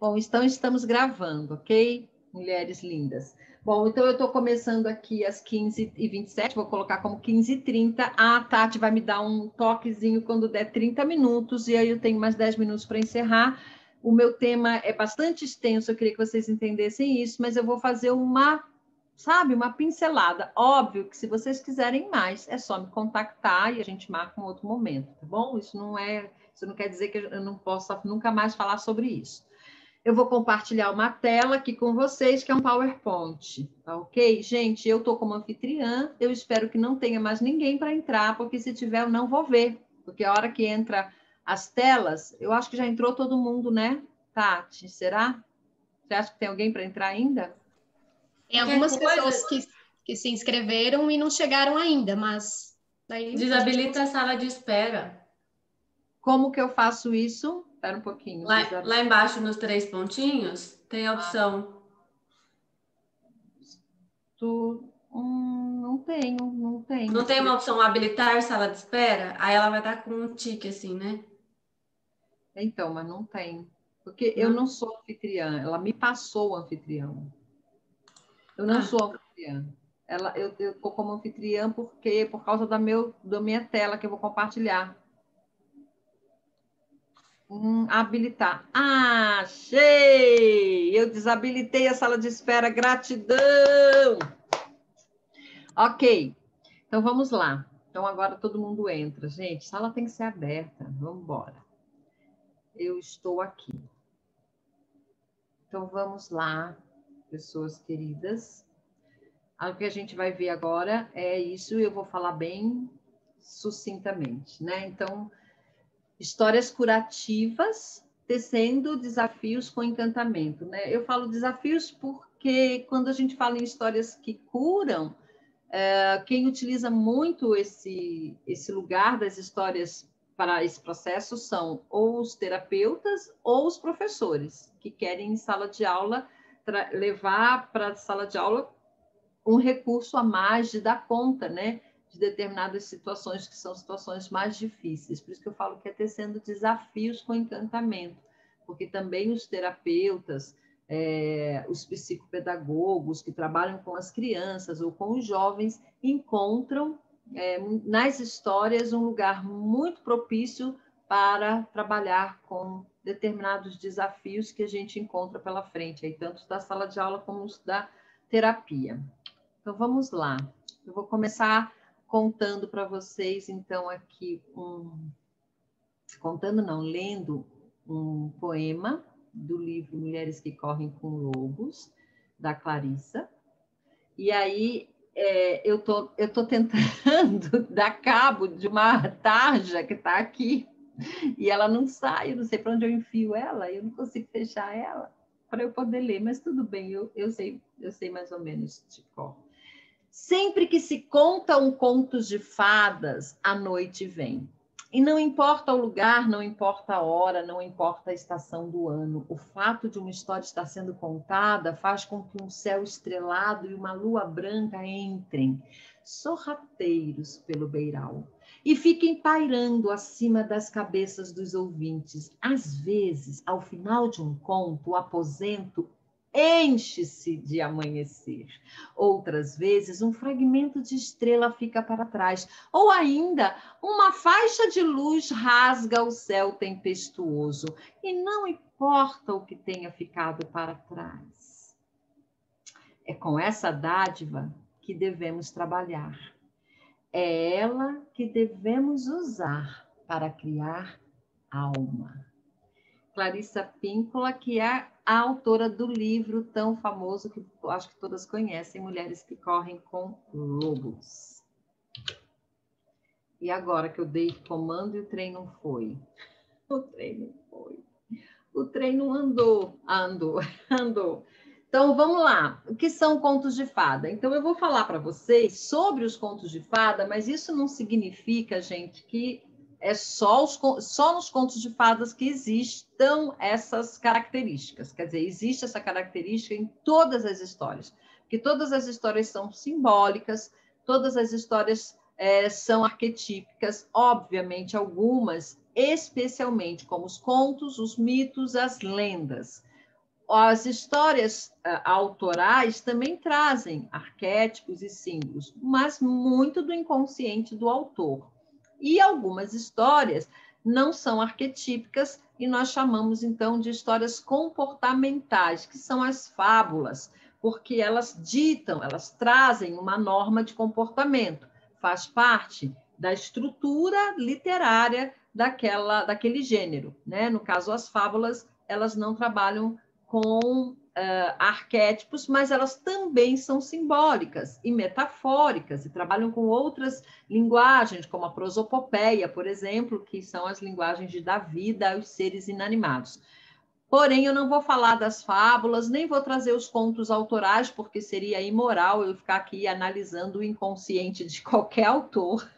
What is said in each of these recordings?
Bom, então estamos gravando, ok? Mulheres lindas. Bom, então eu estou começando aqui às 15h27, vou colocar como 15h30. A Tati vai me dar um toquezinho quando der 30 minutos, e aí eu tenho mais 10 minutos para encerrar. O meu tema é bastante extenso, eu queria que vocês entendessem isso, mas eu vou fazer uma pincelada. Óbvio que se vocês quiserem mais, é só me contactar e a gente marca um outro momento, tá bom? Isso não quer dizer que eu não possa nunca mais falar sobre isso. Eu vou compartilhar uma tela aqui com vocês, que é um PowerPoint, tá ok? Gente, eu estou como anfitriã, eu espero que não tenha mais ninguém para entrar, porque se tiver eu não vou ver, porque a hora que entra as telas, eu acho que já entrou todo mundo, né, Tati? Será? Você acha que tem alguém para entrar ainda? Tem Qualquer algumas coisa, pessoas que se inscreveram e não chegaram ainda, mas daí a gente desabilita a sala de espera. Como que eu faço isso? Espera um pouquinho. Lá embaixo, nos 3 pontinhos, tem a opção. Não tenho. Não tem uma opção habilitar sala de espera? Aí ela vai estar com um tique assim, né? Então, mas não tem. Porque eu Não? não sou anfitriã, ela me passou o anfitrião. Eu não sou anfitriã. Eu estou como anfitriã por causa da minha tela que eu vou compartilhar. Habilitar. Ah, achei! Eu desabilitei a sala de espera, gratidão! Ok, então vamos lá. Então agora todo mundo entra. Gente, a sala tem que ser aberta. Vamos embora. Eu estou aqui. Então vamos lá, pessoas queridas. O que a gente vai ver agora é isso, eu vou falar bem sucintamente, né? Então, histórias curativas tecendo desafios com encantamento, né? Eu falo desafios porque quando a gente fala em histórias que curam, quem utiliza muito esse lugar das histórias para esse processo são ou os terapeutas ou os professores, que querem em sala de aula levar para a sala de aula um recurso a mais de dar conta, né, de determinadas situações que são situações mais difíceis. Por isso que eu falo que é tecendo desafios com encantamento, porque também os terapeutas, os psicopedagogos que trabalham com as crianças ou com os jovens encontram nas histórias um lugar muito propício para trabalhar com determinados desafios que a gente encontra pela frente, aí, tanto da sala de aula como os da terapia. Então, vamos lá. Eu vou começar contando para vocês, então, aqui lendo um poema do livro Mulheres que Correm com Lobos, da Clarissa. E aí, eu tô tentando dar cabo de uma tarja que está aqui, e ela não sai, eu não sei para onde eu enfio ela, eu não consigo fechar ela para eu poder ler, mas tudo bem, eu sei mais ou menos de cor. Sempre que se conta um conto de fadas, a noite vem. E não importa o lugar, não importa a hora, não importa a estação do ano. O fato de uma história estar sendo contada faz com que um céu estrelado e uma lua branca entrem, sorrateiros pelo beiral, e fiquem pairando acima das cabeças dos ouvintes. Às vezes, ao final de um conto, o aposento enche-se de amanhecer. Outras vezes, um fragmento de estrela fica para trás, ou ainda, uma faixa de luz rasga o céu tempestuoso, e não importa o que tenha ficado para trás. É com essa dádiva que devemos trabalhar. É ela que devemos usar para criar alma. Clarissa Pinkola, que é a autora do livro tão famoso que eu acho que todas conhecem, Mulheres que Correm com Lobos. E agora que eu dei comando e o trem não foi. O trem não foi. O trem não andou. Andou. Então, vamos lá. O que são contos de fada? Então, eu vou falar para vocês sobre os contos de fada, mas isso não significa, gente, que é só nos contos de fadas que existam essas características. Quer dizer, existe essa característica em todas as histórias, porque todas as histórias são simbólicas, todas as histórias são arquetípicas, obviamente algumas, especialmente como os contos, os mitos, as lendas. as histórias autorais também trazem arquétipos e símbolos, mas muito do inconsciente do autor. E algumas histórias não são arquetípicas e nós chamamos, então, de histórias comportamentais, que são as fábulas, porque elas ditam, elas trazem uma norma de comportamento, faz parte da estrutura literária daquele gênero, né? No caso, as fábulas, elas não trabalham com arquétipos, mas elas também são simbólicas e metafóricas e trabalham com outras linguagens, como a prosopopeia, por exemplo, que são as linguagens de dar vida aos seres inanimados. Porém, eu não vou falar das fábulas, nem vou trazer os contos autorais, porque seria imoral eu ficar aqui analisando o inconsciente de qualquer autor.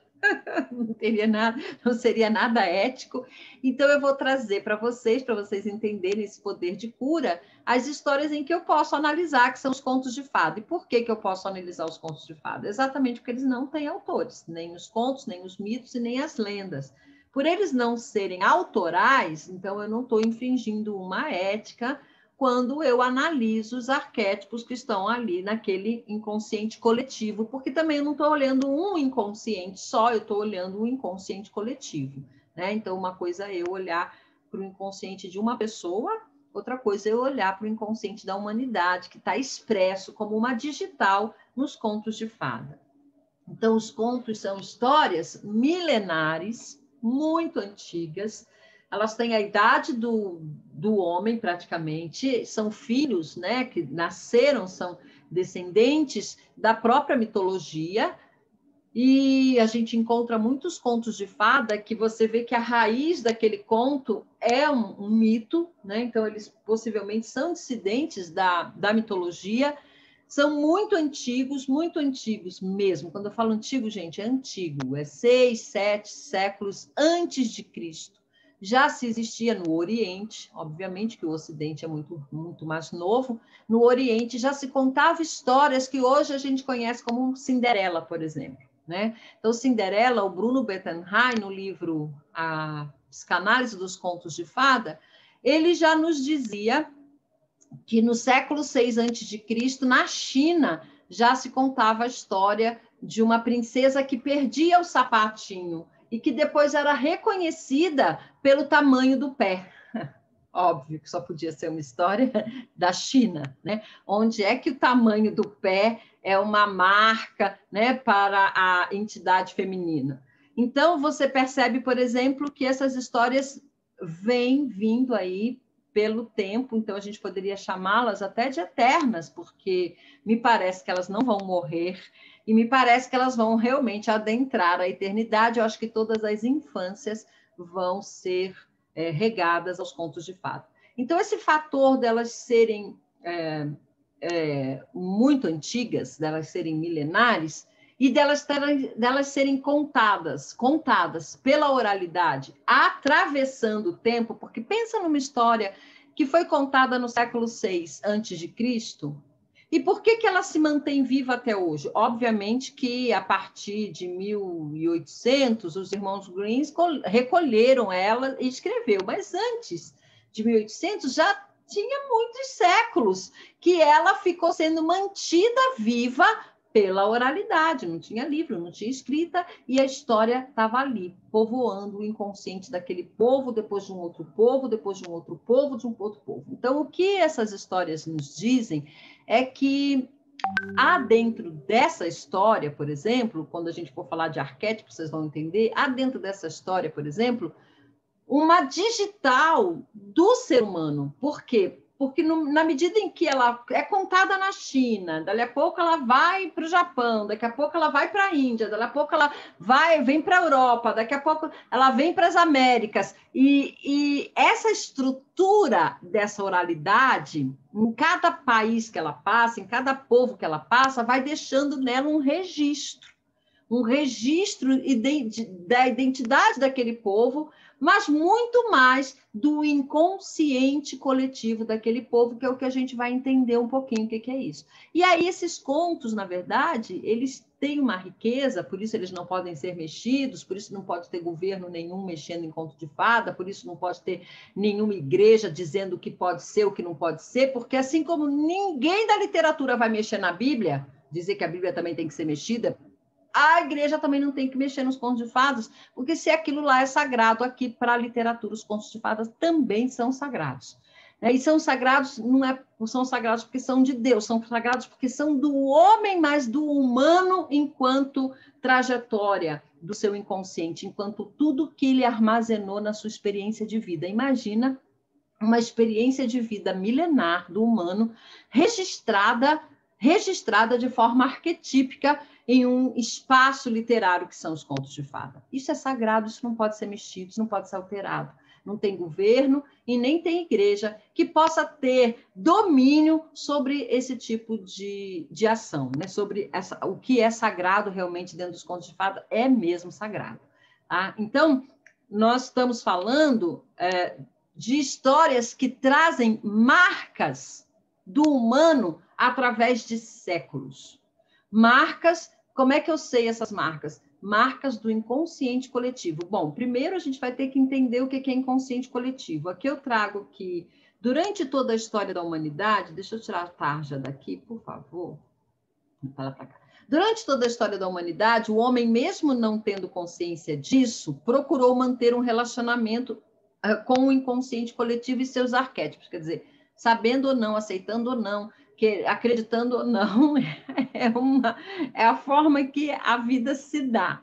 Não seria nada ético. Então, eu vou trazer para vocês entenderem esse poder de cura, as histórias em que eu posso analisar, que são os contos de fada. E por que eu posso analisar os contos de fada? Exatamente porque eles não têm autores, nem os contos, nem os mitos e nem as lendas. Por eles não serem autorais, então eu não estou infringindo uma ética quando eu analiso os arquétipos que estão ali naquele inconsciente coletivo, porque também eu não estou olhando um inconsciente só, eu estou olhando um inconsciente coletivo, né? Então, uma coisa é eu olhar para o inconsciente de uma pessoa, outra coisa é eu olhar para o inconsciente da humanidade, que está expresso como uma digital nos contos de fada. Então, os contos são histórias milenares, muito antigas, elas têm a idade do homem, praticamente, são filhos, né, que nasceram, são descendentes da própria mitologia, e a gente encontra muitos contos de fada que você vê que a raiz daquele conto é um mito, né? Então, eles possivelmente são dissidentes da mitologia, são muito antigos mesmo. Quando eu falo antigo, gente, é antigo, é 6, 7 séculos antes de Cristo. Já se existia no Oriente, obviamente que o Ocidente é muito, muito mais novo, no Oriente já se contava histórias que hoje a gente conhece como Cinderela, por exemplo, né? Então, Cinderela, o Bruno Bettenheim, no livro A Psicanálise dos Contos de Fada, ele já nos dizia que no século 6 a.C., na China, já se contava a história de uma princesa que perdia o sapatinho e que depois era reconhecida pelo tamanho do pé. Óbvio que só podia ser uma história da China, né? Onde é que o tamanho do pé é uma marca, né, para a entidade feminina. Então, você percebe, por exemplo, que essas histórias vêm vindo aí pelo tempo, então a gente poderia chamá-las até de eternas, porque me parece que elas não vão morrer e me parece que elas vão realmente adentrar a eternidade. Eu acho que todas as infâncias vão ser regadas aos contos de fada. Então, esse fator delas serem muito antigas, delas serem milenares, e delas serem contadas pela oralidade, atravessando o tempo, porque pensa numa história que foi contada no século VI a.C., e por que ela se mantém viva até hoje? Obviamente que, a partir de 1800, os irmãos Grimm recolheram ela e escreveu, mas antes de 1800 já tinha muitos séculos que ela ficou sendo mantida viva pela oralidade, não tinha livro, não tinha escrita, e a história estava ali, povoando o inconsciente daquele povo, depois de um outro povo, depois de um outro povo, de um outro povo. Então, o que essas histórias nos dizem é que há dentro dessa história, por exemplo, quando a gente for falar de arquétipos, vocês vão entender, há dentro dessa história, por exemplo, uma digital do ser humano. Por quê? Porque na medida em que ela é contada na China, daqui a pouco ela vai para o Japão, daqui a pouco ela vai para a Índia, daqui a pouco ela vem para a Europa, daqui a pouco ela vem para as Américas. E essa estrutura dessa oralidade, em cada país que ela passa, em cada povo que ela passa, vai deixando nela um registro da identidade daquele povo, mas muito mais do inconsciente coletivo daquele povo, que é o que a gente vai entender um pouquinho o que é isso. E aí esses contos, na verdade, eles têm uma riqueza, por isso eles não podem ser mexidos, por isso não pode ter governo nenhum mexendo em conto de fada, por isso não pode ter nenhuma igreja dizendo o que pode ser, o que não pode ser, porque assim como ninguém da literatura vai mexer na Bíblia, dizer que a Bíblia também tem que ser mexida, a igreja também não tem que mexer nos contos de fadas, porque se aquilo lá é sagrado, aqui para a literatura os contos de fadas também são sagrados. E são sagrados, são sagrados porque são de Deus, são sagrados porque são do homem, mas do humano enquanto trajetória do seu inconsciente, enquanto tudo que ele armazenou na sua experiência de vida. Imagina uma experiência de vida milenar do humano registrada de forma arquetípica em um espaço literário que são os contos de fada. Isso é sagrado, isso não pode ser mexido, isso não pode ser alterado. Não tem governo e nem tem igreja que possa ter domínio sobre esse tipo de ação, né? Sobre o que é sagrado realmente dentro dos contos de fada é mesmo sagrado. Tá? Então, nós estamos falando de histórias que trazem marcas do humano através de séculos. Marcas, como é que eu sei essas marcas? Marcas do inconsciente coletivo. Bom, primeiro a gente vai ter que entender o que é inconsciente coletivo. Aqui eu trago que, durante toda a história da humanidade, deixa eu tirar a tarja daqui, por favor. Fala para cá. Durante toda a história da humanidade, o homem, mesmo não tendo consciência disso, procurou manter um relacionamento com o inconsciente coletivo e seus arquétipos. Quer dizer, sabendo ou não, aceitando ou não, acreditando ou não, é a forma que a vida se dá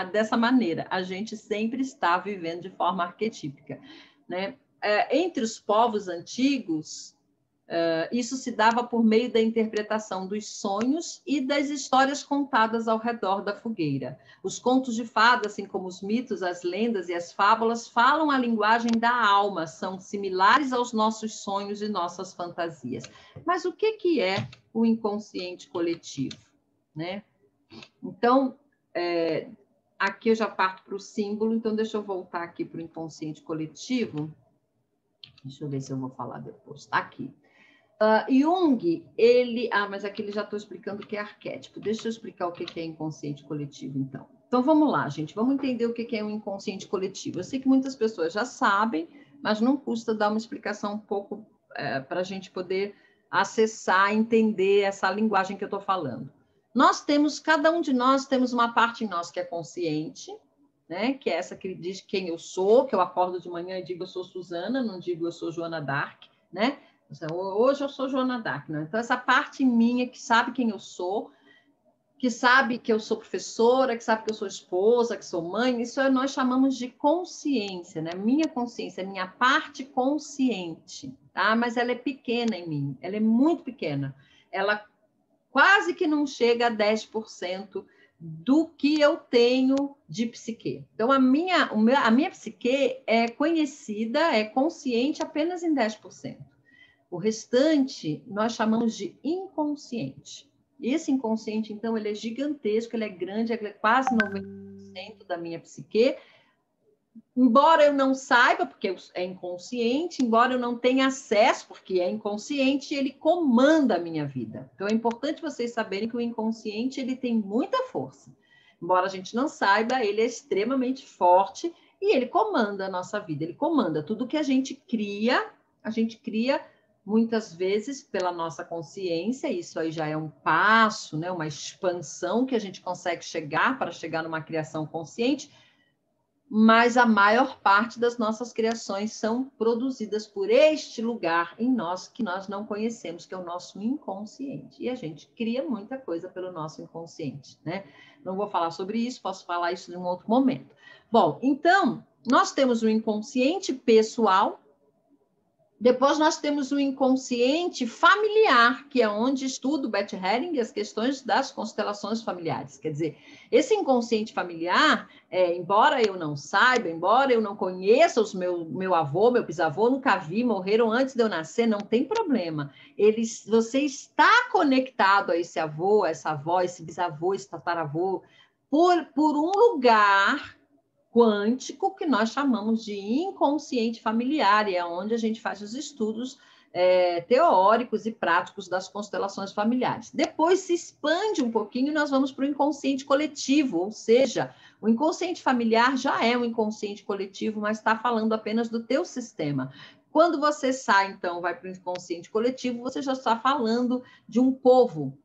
dessa maneira. A gente sempre está vivendo de forma arquetípica, né? Entre os povos antigos, isso se dava por meio da interpretação dos sonhos e das histórias contadas ao redor da fogueira. Os contos de fadas, assim como os mitos, as lendas e as fábulas, falam a linguagem da alma, são similares aos nossos sonhos e nossas fantasias. Mas o que é o inconsciente coletivo, né? Então, aqui eu já parto para o símbolo, então deixa eu voltar aqui para o inconsciente coletivo. Deixa eu ver se eu vou falar depois. Aqui. Jung, mas aqui ele já estou explicando o que é arquétipo. Deixa eu explicar o que é inconsciente coletivo, então. Então, vamos lá, gente. Vamos entender o que é um inconsciente coletivo. Eu sei que muitas pessoas já sabem, mas não custa dar uma explicação um pouco para a gente poder acessar, entender essa linguagem que eu estou falando. Cada um de nós temos uma parte em nós que é consciente, né? Que é essa que diz quem eu sou, que eu acordo de manhã e digo eu sou Susana, não digo eu sou Joana d'Arc, né? Hoje eu sou Joana d'Arc, né? Então, essa parte minha que sabe quem eu sou, que sabe que eu sou professora, que sabe que eu sou esposa, que sou mãe, isso nós chamamos de consciência, né? Minha consciência, minha parte consciente, tá? Mas ela é pequena em mim, ela é muito pequena. Ela quase que não chega a 10% do que eu tenho de psique. Então, a minha psique é conhecida, é consciente apenas em 10%. O restante nós chamamos de inconsciente. Esse inconsciente, então, ele é gigantesco, ele é grande, ele é quase 90% da minha psique. Embora eu não saiba, porque é inconsciente, embora eu não tenha acesso, porque é inconsciente, ele comanda a minha vida. Então, é importante vocês saberem que o inconsciente ele tem muita força. Embora a gente não saiba, ele é extremamente forte e ele comanda a nossa vida. Ele comanda tudo que a gente cria muitas vezes pela nossa consciência. Isso aí já é um passo, né? Uma expansão que a gente consegue chegar para chegar numa criação consciente, mas a maior parte das nossas criações são produzidas por este lugar em nós que nós não conhecemos, que é o nosso inconsciente. E a gente cria muita coisa pelo nosso inconsciente, né? Não vou falar sobre isso, posso falar isso em um outro momento. Bom, então, nós temos o inconsciente pessoal. Depois nós temos o inconsciente familiar, que é onde estuda o Beth Helling as questões das constelações familiares. Quer dizer, esse inconsciente familiar, embora eu não saiba, embora eu não conheça meu avô, meu bisavô, nunca vi, morreram antes de eu nascer, não tem problema. Você está conectado a esse avô, a essa avó, esse bisavô, esse tataravô, por um lugar quântico que nós chamamos de inconsciente familiar, e é onde a gente faz os estudos teóricos e práticos das constelações familiares. Depois se expande um pouquinho e nós vamos para o inconsciente coletivo, ou seja, o inconsciente familiar já é um inconsciente coletivo, mas está falando apenas do teu sistema. Quando você sai, então, vai para o inconsciente coletivo, você já está falando de um povo,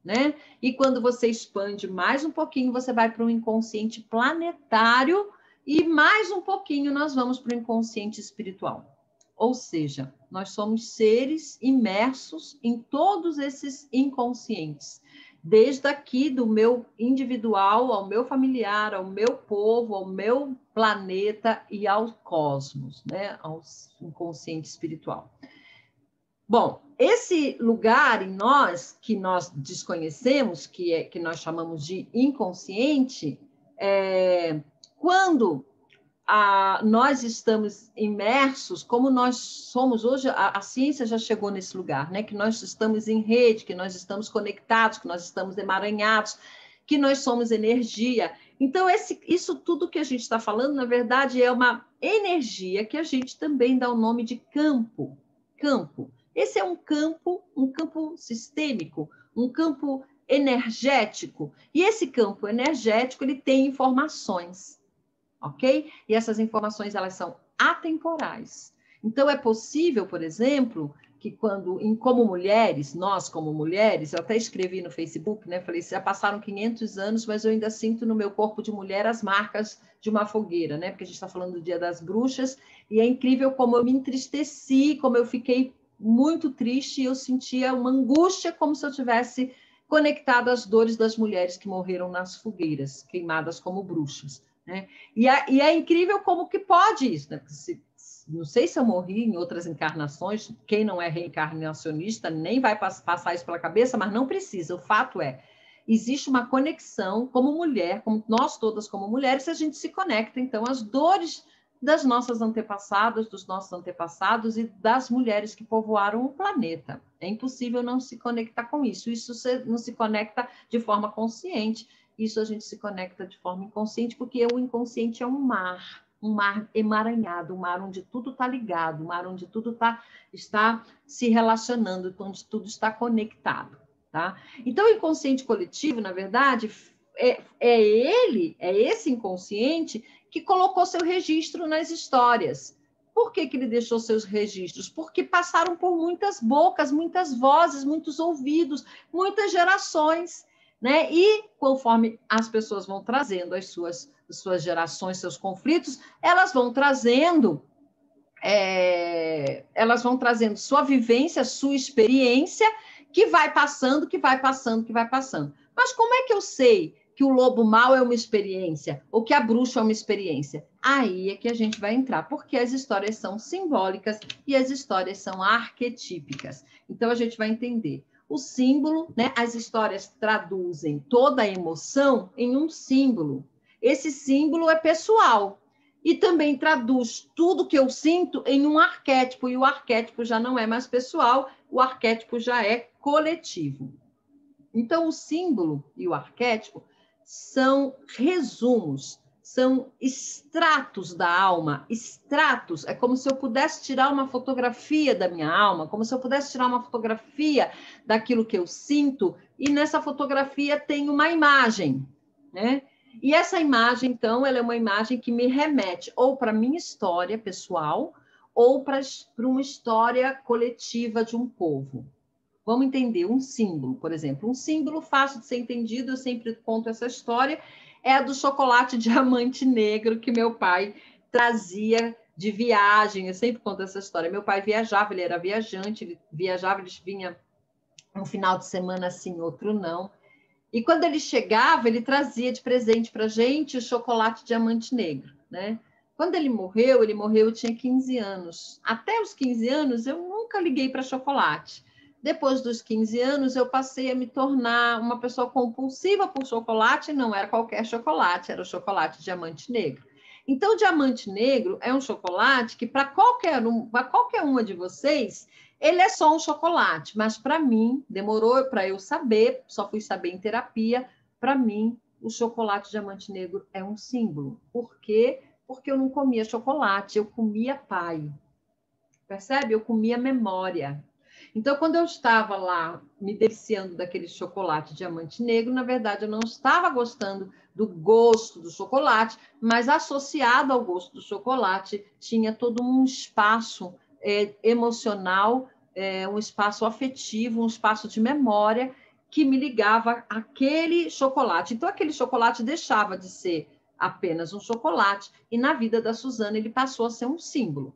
né? E quando você expande mais um pouquinho, você vai para o inconsciente planetário e mais um pouquinho nós vamos para o inconsciente espiritual. Ou seja, nós somos seres imersos em todos esses inconscientes, desde aqui do meu individual, ao meu familiar, ao meu povo, ao meu planeta e ao cosmos, né? Ao inconsciente espiritual. Bom, esse lugar em nós, que nós desconhecemos, que nós chamamos de inconsciente, quando nós estamos imersos, como nós somos hoje, a ciência já chegou nesse lugar, né? Que nós estamos em rede, que nós estamos conectados, que nós estamos emaranhados, que nós somos energia. Então, isso tudo que a gente está falando, na verdade, é uma energia que a gente também dá o nome de campo. Campo. Esse é um campo sistêmico, um campo energético. E esse campo energético, ele tem informações. Ok? E essas informações, elas são atemporais. Então, é possível, por exemplo, que como mulheres, nós como mulheres, eu até escrevi no Facebook, né? Falei, já passaram 500 anos, mas eu ainda sinto no meu corpo de mulher as marcas de uma fogueira, né? Porque a gente está falando do Dia das Bruxas, e é incrível como eu me entristeci, como eu fiquei muito triste, e eu sentia uma angústia, como se eu tivesse conectado às dores das mulheres que morreram nas fogueiras, queimadas como bruxas. Né? E é incrível como que pode isso, né? Não sei se eu morri em outras encarnações, quem não é reencarnacionista nem vai passar isso pela cabeça, mas não precisa, o fato existe uma conexão como mulher, como nós todas como mulheres, a gente se conecta, então, às dores das nossas antepassadas, dos nossos antepassados e das mulheres que povoaram o planeta. É impossível não se conectar com isso, não se conecta de forma consciente, isso a gente se conecta de forma inconsciente, porque o inconsciente é um mar emaranhado, um mar onde tudo está ligado, um mar onde tudo está se relacionando, onde tudo está conectado. Tá? Então, o inconsciente coletivo, na verdade, é esse inconsciente que colocou seu registro nas histórias. Por que ele deixou seus registros? Porque passaram por muitas bocas, muitas vozes, muitos ouvidos, muitas gerações. Né? E conforme as pessoas vão trazendo as suas gerações, seus conflitos, elas vão trazendo sua vivência, sua experiência, que vai passando. Mas como é que eu sei que o lobo mau é uma experiência ou que a bruxa é uma experiência? Aí é que a gente vai entrar, porque as histórias são simbólicas e as histórias são arquetípicas. Então, a gente vai entender. O símbolo, né? As histórias traduzem toda a emoção em um símbolo. Esse símbolo é pessoal e também traduz tudo que eu sinto em um arquétipo, e o arquétipo já não é mais pessoal, o arquétipo já é coletivo. Então, o símbolo e o arquétipo são resumos, são extratos da alma. Extratos é como se eu pudesse tirar uma fotografia da minha alma, como se eu pudesse tirar uma fotografia daquilo que eu sinto, e nessa fotografia tem uma imagem, né? E essa imagem, então, ela é uma imagem que me remete ou para a minha história pessoal ou para uma história coletiva de um povo. Vamos entender um símbolo, por exemplo. Um símbolo fácil de ser entendido, eu sempre conto essa história, é a do chocolate diamante negro que meu pai trazia de viagem. Eu sempre conto essa história. Meu pai viajava, ele era viajante, ele viajava, ele vinha um final de semana assim, outro não. E quando ele chegava, ele trazia de presente para a gente o chocolate diamante negro, né? Quando ele morreu, eu tinha 15 anos. Até os 15 anos, eu nunca liguei para chocolate. Depois dos 15 anos, eu passei a me tornar uma pessoa compulsiva por chocolate, não era qualquer chocolate, era o chocolate diamante negro. Então, o diamante negro é um chocolate que, para qualquer uma de vocês, ele é só um chocolate, mas para mim, demorou para eu saber, só fui saber em terapia, para mim, o chocolate diamante negro é um símbolo. Por quê? Porque eu não comia chocolate, eu comia pai. Percebe? Eu comia memória. Então, quando eu estava lá me deliciando daquele chocolate diamante negro, na verdade, eu não estava gostando do gosto do chocolate, mas associado ao gosto do chocolate, tinha todo um espaço emocional, um espaço afetivo, um espaço de memória que me ligava àquele chocolate. Então, aquele chocolate deixava de ser apenas um chocolate, e na vida da Suzana ele passou a ser um símbolo.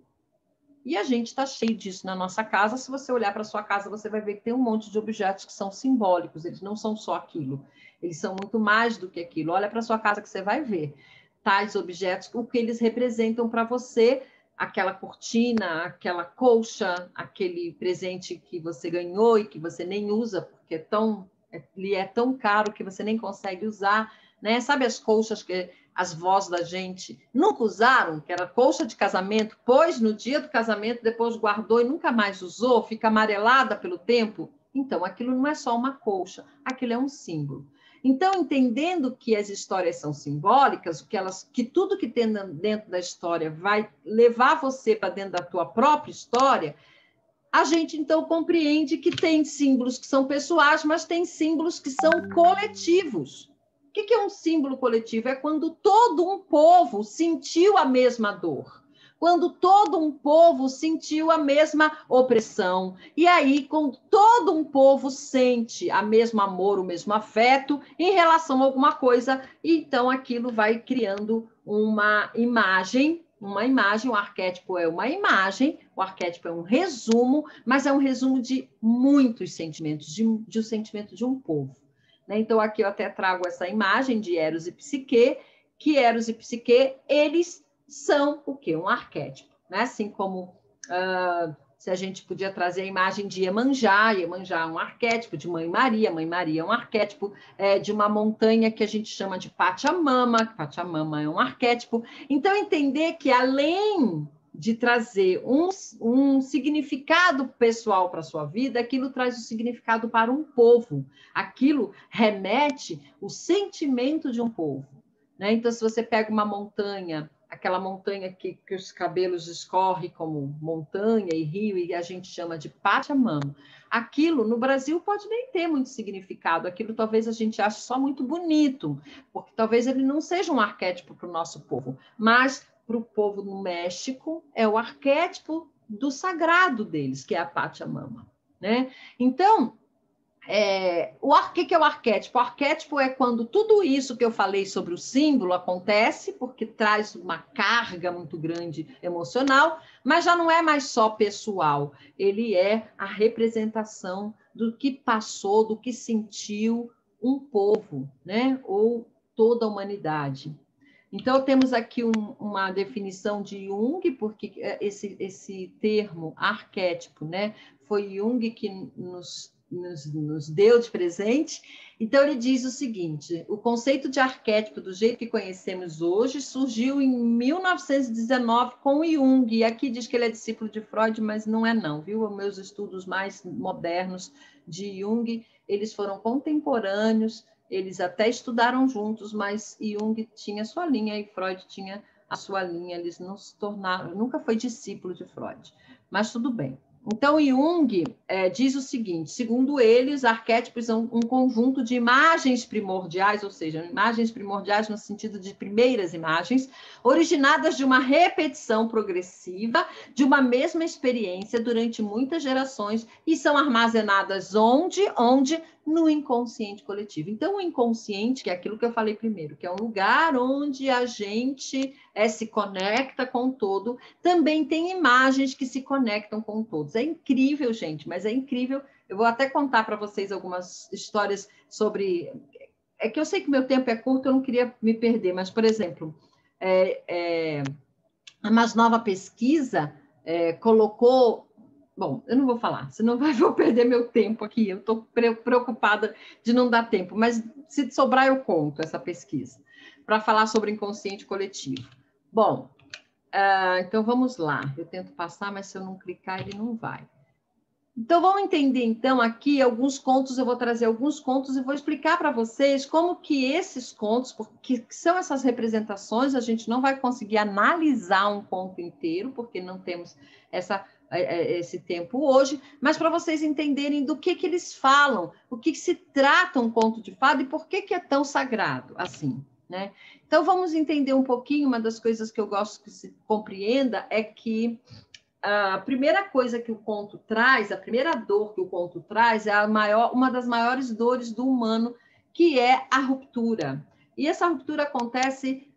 E a gente está cheio disso na nossa casa. Se você olhar para a sua casa, você vai ver que tem um monte de objetos que são simbólicos, eles não são só aquilo, eles são muito mais do que aquilo. Olha para a sua casa que você vai ver tais objetos, o que eles representam para você, aquela cortina, aquela colcha, aquele presente que você ganhou e que você nem usa, porque ele é tão caro que você nem consegue usar, né? Sabe as colchas que as vós da gente nunca usaram, que era colcha de casamento, pôs no dia do casamento, depois guardou e nunca mais usou, fica amarelada pelo tempo? Então, aquilo não é só uma colcha, aquilo é um símbolo. Então, entendendo que as histórias são simbólicas, que tudo que tem dentro da história vai levar você para dentro da tua própria história, a gente, então, compreende que tem símbolos que são pessoais, mas tem símbolos que são coletivos. O que é um símbolo coletivo? É quando todo um povo sentiu a mesma dor, quando todo um povo sentiu a mesma opressão. E aí, quando todo um povo sente o mesmo amor, o mesmo afeto em relação a alguma coisa, então aquilo vai criando uma imagem, o arquétipo é uma imagem, o arquétipo é um resumo, mas é um resumo de muitos sentimentos, de um sentimento de um povo. Então, aqui eu até trago essa imagem de Eros e Psique, que Eros e Psique, eles são o quê? Um arquétipo, né? Assim como se a gente podia trazer a imagem de Iemanjá é um arquétipo, de Mãe Maria é um arquétipo, de uma montanha que a gente chama de Pachamama é um arquétipo. Então, entender que além de trazer um significado pessoal para a sua vida, aquilo traz o significado para um povo. Aquilo remete o sentimento de um povo, né? Então, se você pega uma montanha, aquela montanha que os cabelos escorrem como montanha e rio, e a gente chama de Pachamama, aquilo no Brasil pode nem ter muito significado, aquilo talvez a gente ache só muito bonito, porque talvez ele não seja um arquétipo para o nosso povo, mas para o povo no México, é o arquétipo do sagrado deles, que é a Pachamama, né? Então, o que é o arquétipo? O arquétipo é quando tudo isso que eu falei sobre o símbolo acontece, porque traz uma carga muito grande emocional, mas já não é mais só pessoal, ele é a representação do que passou, do que sentiu um povo, né? Ou toda a humanidade. Então, temos aqui uma definição de Jung, porque esse termo arquétipo, né, foi Jung que nos deu de presente. Então, ele diz o seguinte: o conceito de arquétipo, do jeito que conhecemos hoje, surgiu em 1919 com Jung. E aqui diz que ele é discípulo de Freud, mas não é não, viu? Os meus estudos mais modernos de Jung, eles foram contemporâneos, eles até estudaram juntos, mas Jung tinha sua linha e Freud tinha a sua linha. Eles não se tornaram, nunca foi discípulo de Freud, mas tudo bem. Então, Jung diz o seguinte: segundo eles, arquétipos são um conjunto de imagens primordiais, ou seja, imagens primordiais no sentido de primeiras imagens, originadas de uma repetição progressiva de uma mesma experiência durante muitas gerações e são armazenadas onde? No inconsciente coletivo. Então, o inconsciente, que é aquilo que eu falei primeiro, que é um lugar onde a gente se conecta com o todo, também tem imagens que se conectam com todos. É incrível, gente, mas é incrível. Eu vou até contar para vocês algumas histórias sobre... É que eu sei que meu tempo é curto, eu não queria me perder, mas, por exemplo, a mais nova pesquisa colocou... Bom, eu não vou falar, senão vou perder meu tempo aqui. Eu estou preocupada de não dar tempo, mas se sobrar eu conto essa pesquisa, para falar sobre inconsciente coletivo. Bom, então vamos lá. Eu tento passar, mas se eu não clicar, ele não vai. Então, vamos entender, então, aqui alguns contos, eu vou trazer alguns contos e vou explicar para vocês como que esses contos, porque são essas representações, a gente não vai conseguir analisar um conto inteiro, porque não temos esse tempo hoje, mas para vocês entenderem do que eles falam, o que se trata um conto de fada e por que é tão sagrado assim, né? Então, vamos entender um pouquinho, uma das coisas que eu gosto que se compreenda é que a primeira coisa que o conto traz, a primeira dor que o conto traz é uma das maiores dores do humano, que é a ruptura. E essa ruptura acontece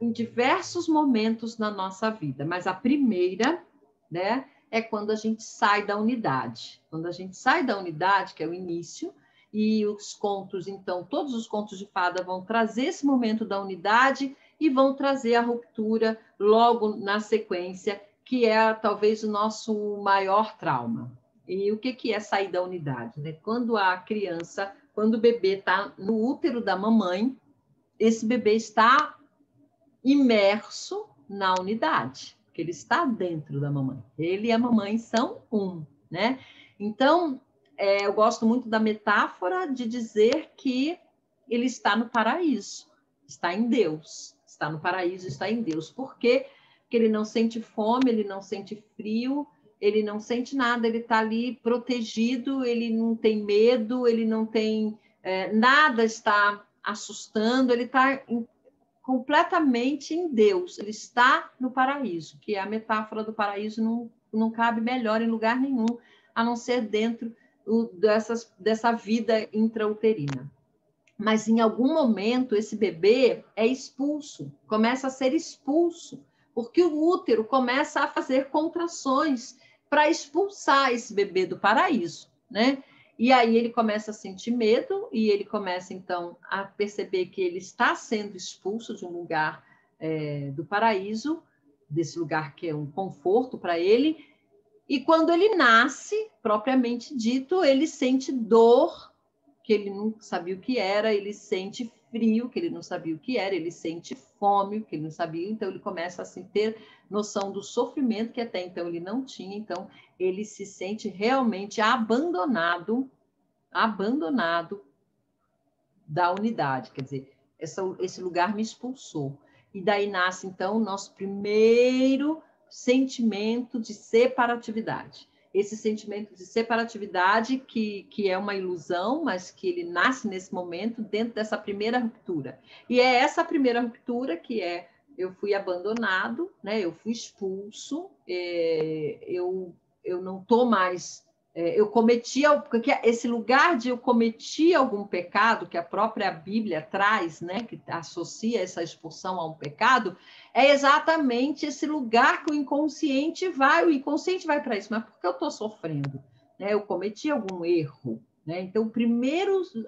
em diversos momentos na nossa vida, mas a primeira, né, é quando a gente sai da unidade. Quando a gente sai da unidade, que é o início, e os contos, então, todos os contos de fada vão trazer esse momento da unidade e vão trazer a ruptura logo na sequência, que é talvez o nosso maior trauma. E o que é sair da unidade? Né? Quando a criança, quando o bebê está no útero da mamãe, esse bebê está imerso na unidade, porque ele está dentro da mamãe. Ele e a mamãe são um, né? Então, eu gosto muito da metáfora de dizer que ele está no paraíso, está em Deus, está no paraíso, está em Deus. Por quê? Porque ele não sente fome, ele não sente frio, ele não sente nada, ele está ali protegido, ele não tem medo, ele não tem... nada está assustando, ele está completamente em Deus, ele está no paraíso, que é a metáfora do paraíso não cabe melhor em lugar nenhum, a não ser dentro dessa vida intrauterina. Mas em algum momento esse bebê é expulso, começa a ser expulso, porque o útero começa a fazer contrações para expulsar esse bebê do paraíso, né? E aí ele começa a sentir medo e ele começa, então, a perceber que ele está sendo expulso de um lugar do paraíso, desse lugar que é um conforto para ele. E quando ele nasce, propriamente dito, ele sente dor, que ele não sabia o que era, ele sente frio, que ele não sabia o que era, ele sente fome, que ele não sabia, então ele começa a assim, ter noção do sofrimento que até então ele não tinha, então ele se sente realmente abandonado da unidade, quer dizer, esse lugar me expulsou. E daí nasce, então, o nosso primeiro sentimento de separatividade. Esse sentimento de separatividade que é uma ilusão, mas que ele nasce nesse momento dentro dessa primeira ruptura. E é essa primeira ruptura que eu fui abandonado, né? Eu fui expulso, eu não estou mais... eu cometia, porque esse lugar de eu cometi algum pecado, que a própria Bíblia traz, né, que associa essa expulsão a um pecado, é exatamente esse lugar que o inconsciente vai para isso, mas por que eu estou sofrendo? Né? Eu cometi algum erro. Né? Então,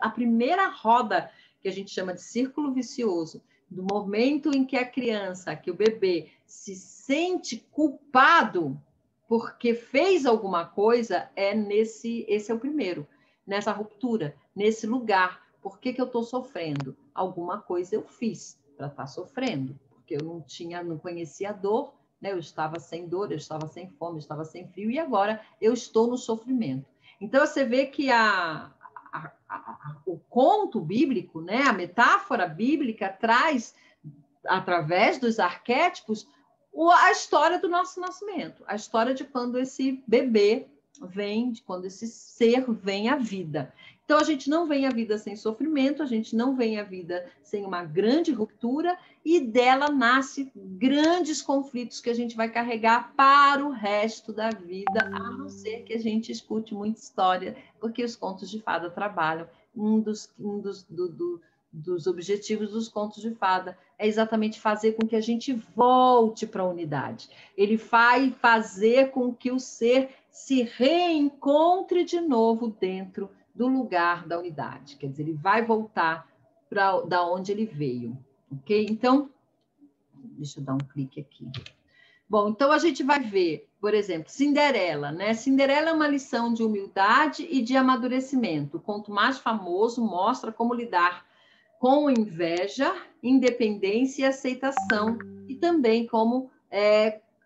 a primeira roda, que a gente chama de círculo vicioso, do momento em que a criança, que o bebê, se sente culpado porque fez alguma coisa, esse é o primeiro, nessa ruptura, nesse lugar. Por que eu estou sofrendo? Alguma coisa eu fiz para estar sofrendo, porque eu não conhecia a dor, né? Eu estava sem dor, eu estava sem fome, eu estava sem frio, e agora eu estou no sofrimento. Então, você vê que o conto bíblico, né? A metáfora bíblica traz, através dos arquétipos, a história do nosso nascimento, a história de quando esse bebê vem, de quando esse ser vem à vida. Então, a gente não vem à vida sem sofrimento, a gente não vem à vida sem uma grande ruptura, e dela nasce grandes conflitos que a gente vai carregar para o resto da vida, a não ser que a gente escute muita história, porque os contos de fada trabalham. Um dos objetivos dos contos de fada é exatamente fazer com que a gente volte para a unidade. Ele vai fazer com que o ser se reencontre de novo dentro do lugar da unidade. Quer dizer, ele vai voltar para da onde ele veio. Ok? Então, deixa eu dar um clique aqui. Bom, então a gente vai ver, por exemplo, Cinderela, né? Cinderela é uma lição de humildade e de amadurecimento. O conto mais famoso mostra como lidar com inveja, independência e aceitação, e também como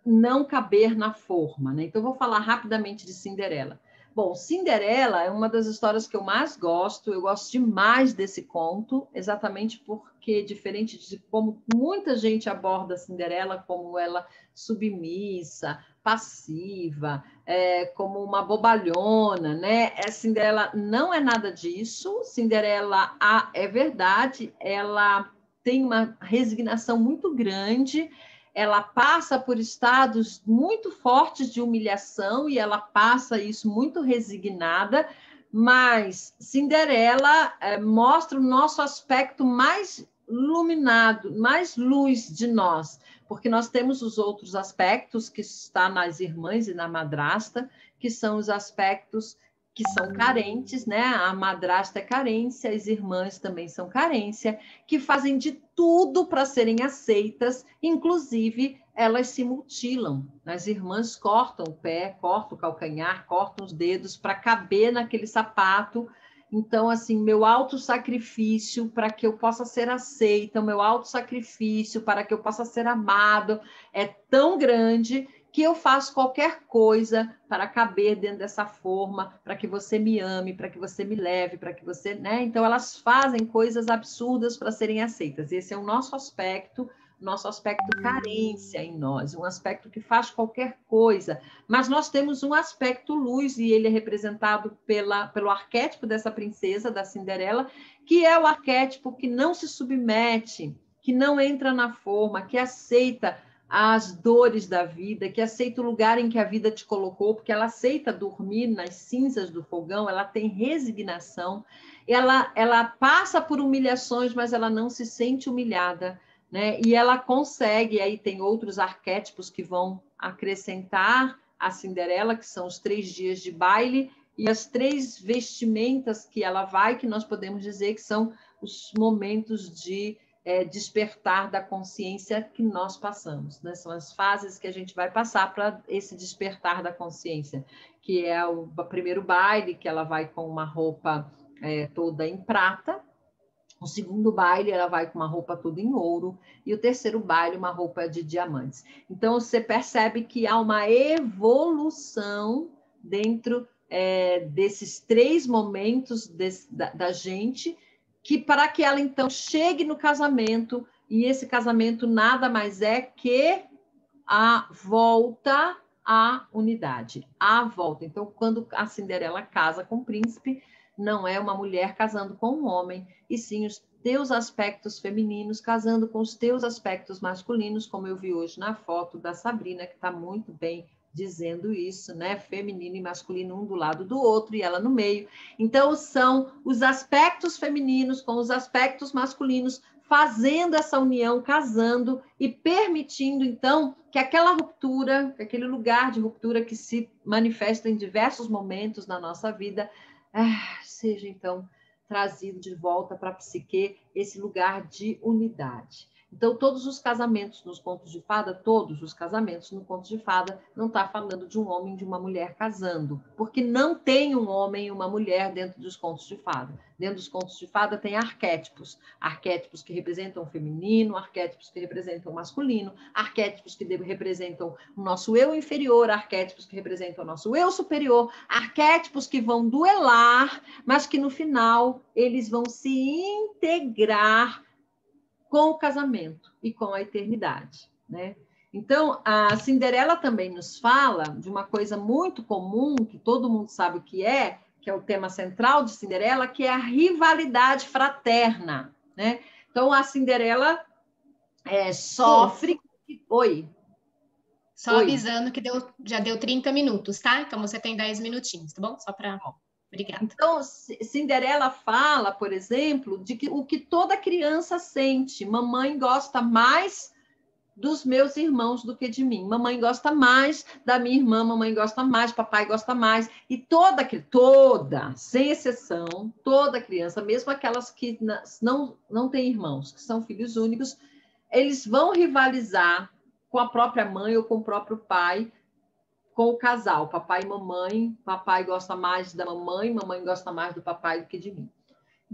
não caber na forma. Né? Então, vou falar rapidamente de Cinderela. Bom, Cinderela é uma das histórias que eu mais gosto. Eu gosto demais desse conto, exatamente porque, diferente de como muita gente aborda Cinderela, como ela submissa, passiva, como uma bobalhona, né? Cinderela não é nada disso. Cinderela, é verdade, ela tem uma resignação muito grande. Ela passa por estados muito fortes de humilhação e ela passa isso muito resignada, mas Cinderela mostra o nosso aspecto mais iluminado, mais luz de nós, porque nós temos os outros aspectos que está nas irmãs e na madrasta, que são os aspectos que são carentes, né? A madrasta é carência, as irmãs também são carência, que fazem de tudo para serem aceitas, inclusive elas se mutilam. As irmãs cortam o pé, cortam o calcanhar, cortam os dedos para caber naquele sapato. Então, assim, meu autossacrifício para que eu possa ser aceita, o meu autossacrifício para que eu possa ser amado é tão grande que eu faço qualquer coisa para caber dentro dessa forma, para que você me ame, para que você me leve, para que você, né? Então, elas fazem coisas absurdas para serem aceitas. Esse é o nosso aspecto carência em nós, um aspecto que faz qualquer coisa. Mas nós temos um aspecto luz, e ele é representado pelo arquétipo dessa princesa, da Cinderela, que é o arquétipo que não se submete, que não entra na forma, que aceita as dores da vida, que aceita o lugar em que a vida te colocou, porque ela aceita dormir nas cinzas do fogão, ela tem resignação, ela passa por humilhações, mas ela não se sente humilhada, né? E ela consegue, aí tem outros arquétipos que vão acrescentar a Cinderela, que são os 3 dias de baile, e as 3 vestimentas que ela vai, que nós podemos dizer que são os momentos de despertar da consciência que nós passamos, né? São as fases que a gente vai passar para esse despertar da consciência, que é o primeiro baile, que ela vai com uma roupa toda em prata, o segundo baile ela vai com uma roupa toda em ouro, e o terceiro baile uma roupa de diamantes. Então você percebe que há uma evolução dentro desses 3 momentos da gente, que para que ela então chegue no casamento, e esse casamento nada mais é que a volta à unidade, a volta. Então, quando a Cinderela casa com o príncipe, não é uma mulher casando com um homem, e sim os teus aspectos femininos casando com os teus aspectos masculinos, como eu vi hoje na foto da Sabrina, que está muito bem dizendo isso, né? Feminino e masculino, um do lado do outro, e ela no meio. Então, são os aspectos femininos com os aspectos masculinos fazendo essa união, casando e permitindo, então, que aquela ruptura, que aquele lugar de ruptura que se manifesta em diversos momentos na nossa vida, seja, então, trazido de volta para a psique esse lugar de unidade. Então, todos os casamentos nos contos de fada, todos os casamentos no conto de fada, não está falando de um homem e de uma mulher casando, porque não tem um homem e uma mulher dentro dos contos de fada. Dentro dos contos de fada tem arquétipos, arquétipos que representam o feminino, arquétipos que representam o masculino, arquétipos que representam o nosso eu inferior, arquétipos que representam o nosso eu superior, arquétipos que vão duelar, mas que no final eles vão se integrar com o casamento e com a eternidade, né? Então, a Cinderela também nos fala de uma coisa muito comum, que todo mundo sabe o que é o tema central de Cinderela, que é a rivalidade fraterna, né? Então, a Cinderela sofre... Oi? Só avisando que já deu 30 minutos, tá? Então, você tem 10 minutinhos, tá bom? Só para... Obrigada. Então, Cinderela fala, por exemplo, de que o que toda criança sente. Mamãe gosta mais dos meus irmãos do que de mim. Mamãe gosta mais da minha irmã, mamãe gosta mais, papai gosta mais. E toda, sem exceção, toda criança, mesmo aquelas que não têm irmãos, que são filhos únicos, eles vão rivalizar com a própria mãe ou com o próprio pai, com o casal, papai e mamãe. Papai gosta mais da mamãe, mamãe gosta mais do papai do que de mim.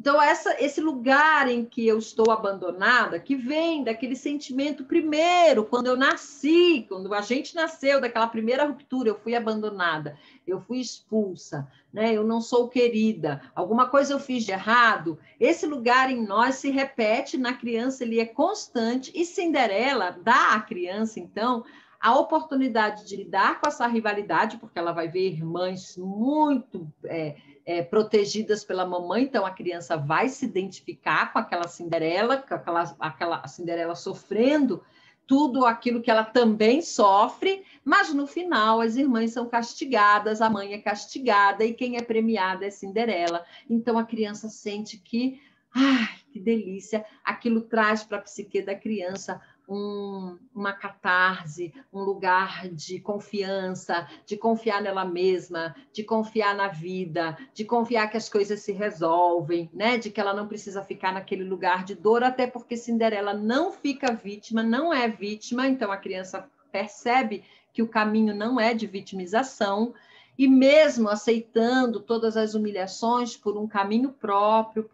Então, esse lugar em que eu estou abandonada, que vem daquele sentimento primeiro, quando eu nasci, quando a gente nasceu, daquela primeira ruptura, eu fui abandonada, eu fui expulsa, né? Eu não sou querida, alguma coisa eu fiz de errado. Esse lugar em nós se repete na criança, ele é constante, e Cinderela dá à criança, então, a oportunidade de lidar com essa rivalidade, porque ela vai ver irmãs muito protegidas pela mamãe, então a criança vai se identificar com aquela Cinderela, com aquela Cinderela sofrendo tudo aquilo que ela também sofre, mas no final as irmãs são castigadas, a mãe é castigada e quem é premiada é Cinderela. Então a criança sente que, ai, que delícia, aquilo traz para a psique da criança uma catarse, um lugar de confiança, de confiar nela mesma, de confiar na vida, de confiar que as coisas se resolvem, né? De que ela não precisa ficar naquele lugar de dor, até porque Cinderela não fica vítima, não é vítima, então a criança percebe que o caminho não é de vitimização, e mesmo aceitando todas as humilhações por um caminho próprio,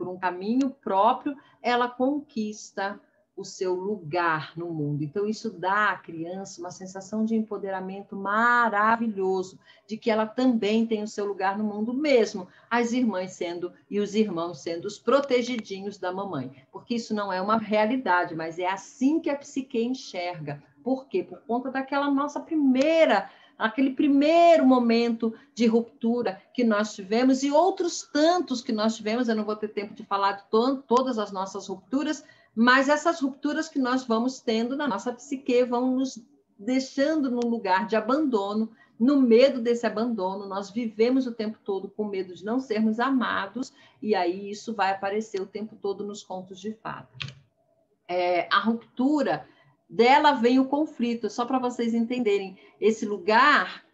ela conquista o seu lugar no mundo. Então, isso dá à criança uma sensação de empoderamento maravilhoso, de que ela também tem o seu lugar no mundo mesmo, as irmãs sendo e os irmãos sendo os protegidinhos da mamãe. Porque isso não é uma realidade, mas é assim que a psique enxerga. Por quê? Por conta daquela nossa aquele primeiro momento de ruptura que nós tivemos e outros tantos que nós tivemos. Eu não vou ter tempo de falar de todas as nossas rupturas, mas essas rupturas que nós vamos tendo na nossa psique vão nos deixando num lugar de abandono, no medo desse abandono, nós vivemos o tempo todo com medo de não sermos amados, e aí isso vai aparecer o tempo todo nos contos de fada. A ruptura, dela vem o conflito, só para vocês entenderem, esse lugar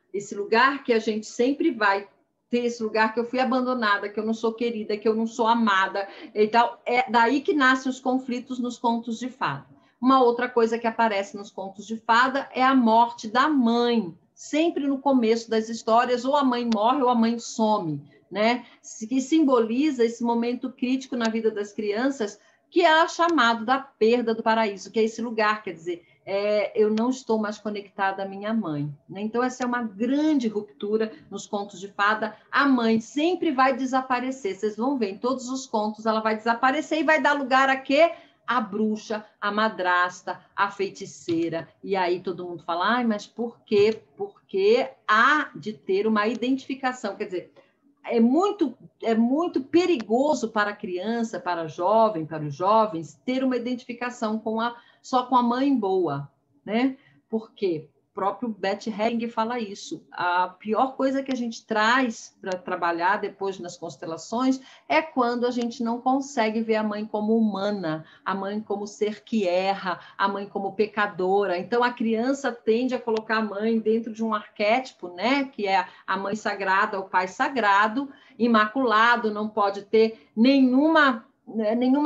que a gente sempre vai ter, esse lugar que eu fui abandonada, que eu não sou querida, que eu não sou amada e tal, é daí que nascem os conflitos nos contos de fada. Uma outra coisa que aparece nos contos de fada é a morte da mãe, sempre no começo das histórias, ou a mãe morre ou a mãe some, né? Que simboliza esse momento crítico na vida das crianças, que é chamado da perda do paraíso, que é esse lugar, quer dizer, eu não estou mais conectada à minha mãe, né? Então, essa é uma grande ruptura nos contos de fada. A mãe sempre vai desaparecer, vocês vão ver, em todos os contos ela vai desaparecer e vai dar lugar a quê? A bruxa, a madrasta, a feiticeira. E aí todo mundo fala, ai, mas por quê? Porque há de ter uma identificação, quer dizer, é muito perigoso para a criança, para a jovem, para os jovens, ter uma identificação só com a mãe boa, né? Por quê? O próprio Beth Helling fala isso. A pior coisa que a gente traz para trabalhar depois nas constelações é quando a gente não consegue ver a mãe como humana, a mãe como ser que erra, a mãe como pecadora. Então, a criança tende a colocar a mãe dentro de um arquétipo, né? Que é a mãe sagrada, o pai sagrado, imaculado, não pode ter nenhuma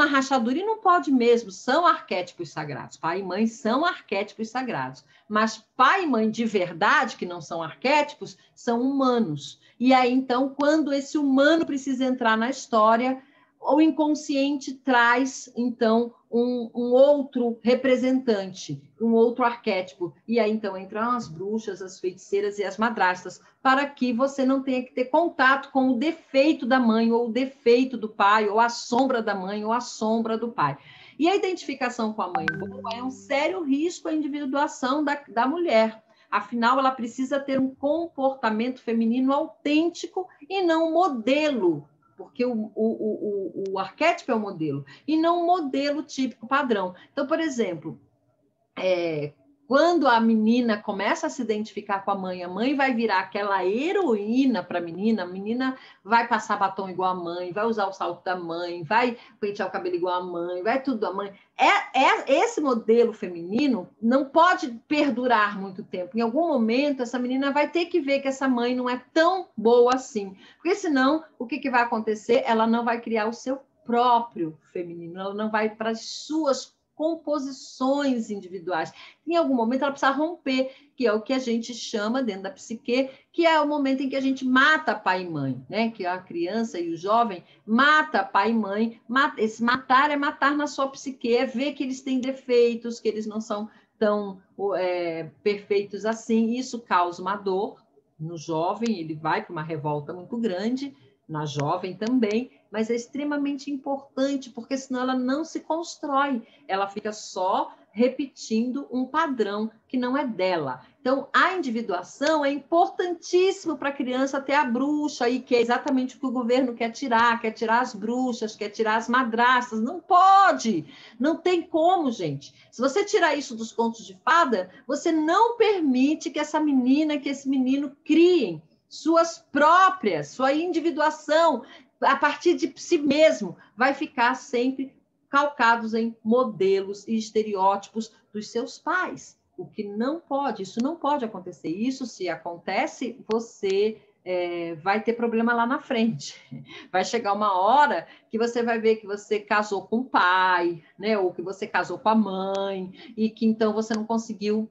rachadura, e não pode mesmo, são arquétipos sagrados. Pai e mãe são arquétipos sagrados, mas pai e mãe de verdade, que não são arquétipos, são humanos. E aí, então, quando esse humano precisa entrar na história, o inconsciente traz, então, um outro representante, um outro arquétipo. E aí, então, entram as bruxas, as feiticeiras e as madrastas, para que você não tenha que ter contato com o defeito da mãe, ou o defeito do pai, ou a sombra da mãe, ou a sombra do pai. E a identificação com a mãe boa é um sério risco à individuação da mulher. Afinal, ela precisa ter um comportamento feminino autêntico e não um modelo, porque o arquétipo é o modelo, e não um modelo típico padrão. Então, por exemplo, quando a menina começa a se identificar com a mãe vai virar aquela heroína para a menina vai passar batom igual a mãe, vai usar o salto da mãe, vai pentear o cabelo igual a mãe, vai tudo a mãe. Esse modelo feminino não pode perdurar muito tempo. Em algum momento, essa menina vai ter que ver que essa mãe não é tão boa assim. Porque senão, o que vai acontecer? Ela não vai criar o seu próprio feminino, ela não vai para as suas composições individuais. Em algum momento ela precisa romper, que é o que a gente chama dentro da psique, que é o momento em que a gente mata pai e mãe, né? Que a criança e o jovem mata pai e mãe. Esse matar é matar na sua psique, é ver que eles têm defeitos, que eles não são tão perfeitos assim. Isso causa uma dor no jovem, ele vai para uma revolta muito grande, na jovem também, mas é extremamente importante, porque senão ela não se constrói, ela fica só repetindo um padrão que não é dela. Então, a individuação é importantíssimo para a criança ter a bruxa, e que é exatamente o que o governo quer tirar as bruxas, quer tirar as madrastas. Não pode, não tem como, gente. Se você tirar isso dos contos de fada, você não permite que essa menina, que esse menino criem sua individuação a partir de si mesmo, vai ficar sempre calcados em modelos e estereótipos dos seus pais, o que não pode, isso não pode acontecer. Isso, se acontece, você vai ter problema lá na frente. Vai chegar uma hora que você vai ver que você casou com o pai, né? Ou que você casou com a mãe, e que então você não conseguiu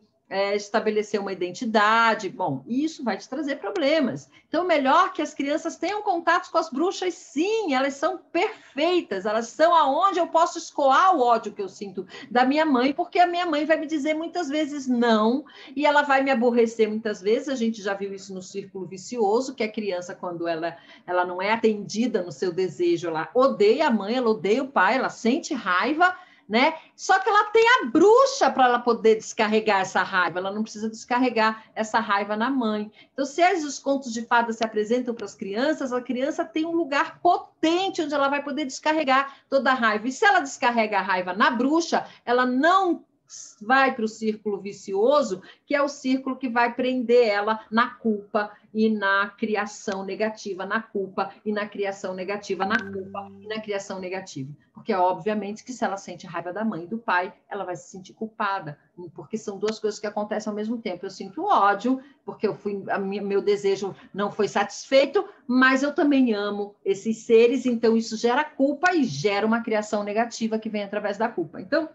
estabelecer uma identidade. Bom, isso vai te trazer problemas. Então, melhor que as crianças tenham contatos com as bruxas, sim, elas são perfeitas, elas são aonde eu posso escoar o ódio que eu sinto da minha mãe, porque a minha mãe vai me dizer muitas vezes não, e ela vai me aborrecer muitas vezes. A gente já viu isso no círculo vicioso, que a criança, quando ela não é atendida no seu desejo, ela odeia a mãe, ela odeia o pai, ela sente raiva, né? Só que ela tem a bruxa para ela poder descarregar essa raiva, ela não precisa descarregar essa raiva na mãe. Então, se os contos de fadas se apresentam para as crianças, a criança tem um lugar potente onde ela vai poder descarregar toda a raiva. E se ela descarrega a raiva na bruxa, ela não vai para o círculo vicioso, que é o círculo que vai prender ela na culpa e na criação negativa, na culpa e na criação negativa, na culpa e na criação negativa. Porque, obviamente, que se ela sente raiva da mãe e do pai, ela vai se sentir culpada, porque são duas coisas que acontecem ao mesmo tempo. Eu sinto ódio, porque meu desejo não foi satisfeito, mas eu também amo esses seres, então isso gera culpa e gera uma criação negativa que vem através da culpa. Então,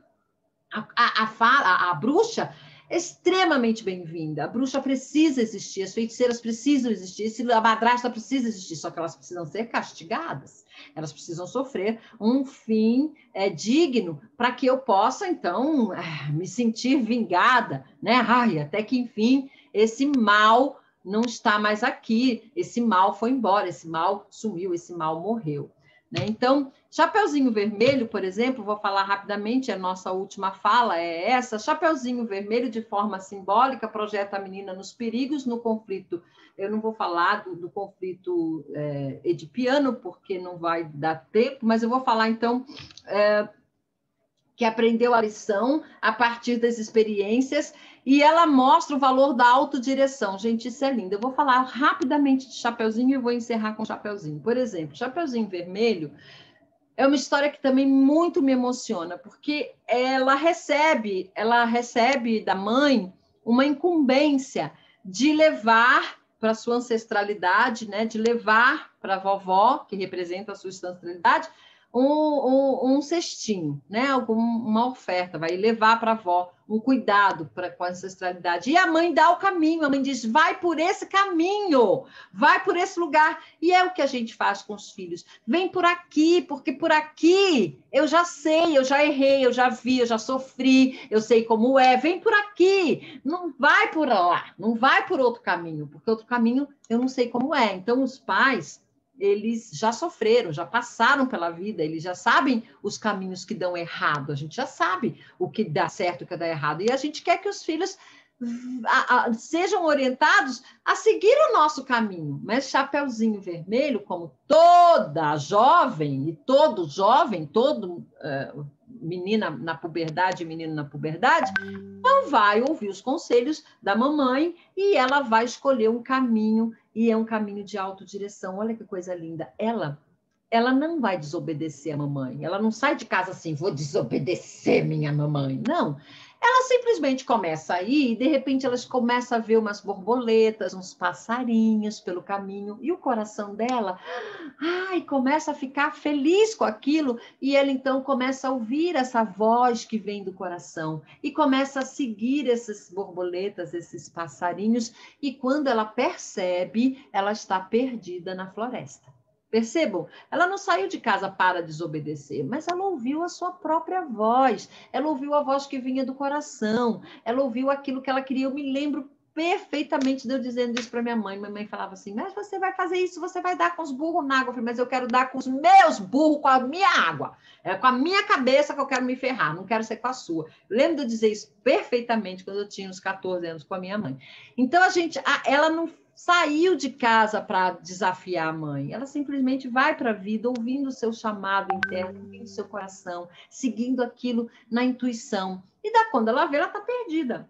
a bruxa é extremamente bem-vinda. A bruxa precisa existir, as feiticeiras precisam existir, a madrasta precisa existir, só que elas precisam ser castigadas. Elas precisam sofrer um fim digno para que eu possa, então, me sentir vingada, né? Ai, até que, enfim, esse mal não está mais aqui, esse mal foi embora, esse mal sumiu, esse mal morreu. Né? Então, Chapeuzinho Vermelho, por exemplo, vou falar rapidamente, a nossa última fala é essa. Chapeuzinho Vermelho, de forma simbólica, projeta a menina nos perigos, no conflito. Eu não vou falar do conflito edipiano, porque não vai dar tempo, mas eu vou falar, então, que aprendeu a lição a partir das experiências, e ela mostra o valor da autodireção. Gente, isso é lindo. Eu vou falar rapidamente de Chapeuzinho e vou encerrar com Chapeuzinho. Por exemplo, Chapeuzinho Vermelho é uma história que também muito me emociona, porque ela recebe da mãe uma incumbência de levar para a sua ancestralidade, né, de levar para a vovó, que representa a sua ancestralidade, um cestinho, né? Uma oferta, vai levar para a avó um cuidado com a ancestralidade. E a mãe dá o caminho, a mãe diz, vai por esse caminho, vai por esse lugar. E é o que a gente faz com os filhos. Vem por aqui, porque por aqui eu já sei, eu já errei, eu já vi, eu já sofri, eu sei como é. Vem por aqui, não vai por lá, não vai por outro caminho, porque outro caminho eu não sei como é. Então, os pais, eles já sofreram, já passaram pela vida, eles já sabem os caminhos que dão errado, a gente já sabe o que dá certo e o que dá errado, e a gente quer que os filhos sejam orientados a seguir o nosso caminho. Mas Chapeuzinho Vermelho, como toda jovem, e todo jovem, todo menina na puberdade, menino na puberdade, não vai ouvir os conselhos da mamãe e ela vai escolher um caminho, e é um caminho de autodireção. Olha que coisa linda. Ela não vai desobedecer a mamãe. Ela não sai de casa assim, vou desobedecer minha mamãe. Não. Ela simplesmente começa a ir e, de repente, elas começam a ver umas borboletas, uns passarinhos pelo caminho, e o coração dela, começa a ficar feliz com aquilo, e ela, então, começa a ouvir essa voz que vem do coração, e começa a seguir essas borboletas, esses passarinhos, e quando ela percebe, ela está perdida na floresta. Percebam? Ela não saiu de casa para desobedecer, mas ela ouviu a sua própria voz, ela ouviu a voz que vinha do coração, ela ouviu aquilo que ela queria. Eu me lembro perfeitamente de eu dizendo isso para minha mãe. Minha mãe falava assim, mas você vai fazer isso, você vai dar com os burros na água. Eu falei, mas eu quero dar com os meus burros, com a minha água. É com a minha cabeça que eu quero me ferrar, não quero ser com a sua. Eu lembro de eu dizer isso perfeitamente quando eu tinha uns 14 anos com a minha mãe. Então, ela não saiu de casa para desafiar a mãe. Ela simplesmente vai para a vida ouvindo o seu chamado interno, ouvindo o seu coração, seguindo aquilo na intuição. E quando ela vê, ela está perdida.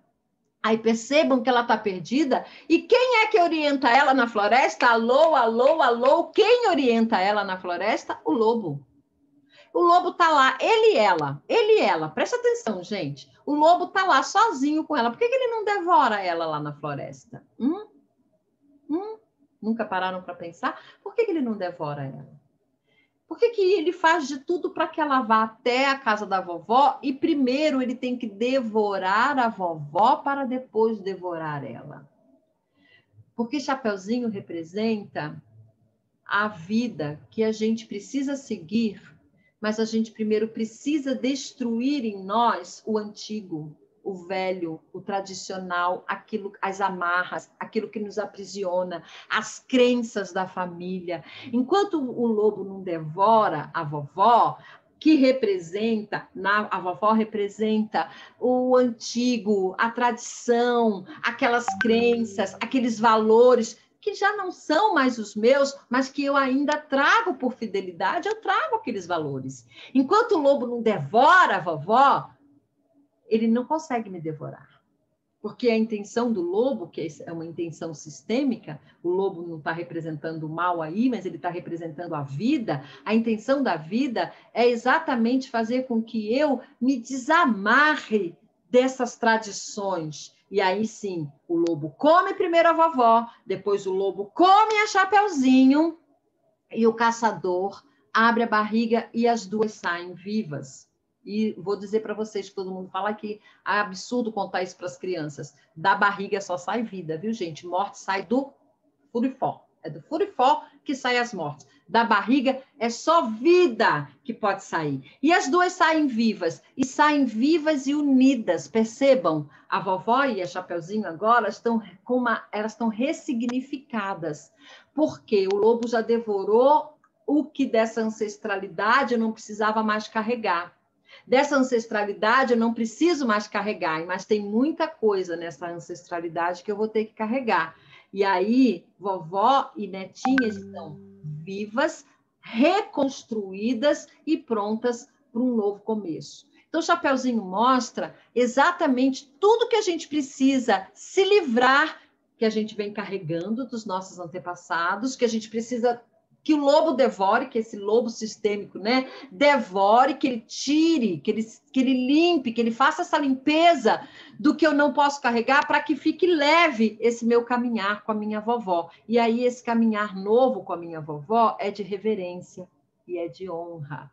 Aí percebam que ela está perdida. E quem é que orienta ela na floresta? Alô, alô, alô. Quem orienta ela na floresta? O lobo. O lobo está lá, ele e ela. Presta atenção, gente. O lobo está lá sozinho com ela. Por que ele não devora ela lá na floresta? Nunca pararam para pensar? Por que ele não devora ela? Por que ele faz de tudo para que ela vá até a casa da vovó e primeiro ele tem que devorar a vovó para depois devorar ela? Porque Chapeuzinho representa a vida que a gente precisa seguir, mas a gente primeiro precisa destruir em nós o antigo, o velho, o tradicional, as amarras, aquilo que nos aprisiona, as crenças da família. Enquanto o lobo não devora a vovó, a vovó representa o antigo, a tradição, aquelas crenças, aqueles valores que já não são mais os meus, mas que eu ainda trago por fidelidade, eu trago aqueles valores. Enquanto o lobo não devora a vovó, ele não consegue me devorar. Porque a intenção do lobo, que é uma intenção sistêmica, o lobo não está representando o mal aí, mas ele está representando a vida. A intenção da vida é exatamente fazer com que eu me desamarre dessas tradições. E aí sim, o lobo come primeiro a vovó, depois o lobo come a Chapeuzinho, e o caçador abre a barriga e as duas saem vivas. E vou dizer para vocês, que todo mundo fala que é absurdo contar isso para as crianças. Da barriga só sai vida, viu, gente? Morte sai do furifó. É do furifó que sai as mortes. Da barriga é só vida que pode sair. E as duas saem vivas. E saem vivas e unidas. Percebam? A vovó e a Chapeuzinho agora elas estão ressignificadas. Porque o lobo já devorou o que dessa ancestralidade eu não precisava mais carregar. Dessa ancestralidade eu não preciso mais carregar, mas tem muita coisa nessa ancestralidade que eu vou ter que carregar. E aí, vovó e netinhas estão vivas, reconstruídas e prontas para um novo começo. Então, o Chapeuzinho mostra exatamente tudo que a gente precisa se livrar, que a gente vem carregando dos nossos antepassados, que a gente precisa que o lobo devore, que esse lobo sistêmico, né, devore, que ele tire, que ele limpe, que ele faça essa limpeza do que eu não posso carregar, para que fique leve esse meu caminhar com a minha vovó. E aí esse caminhar novo com a minha vovó é de reverência e é de honra.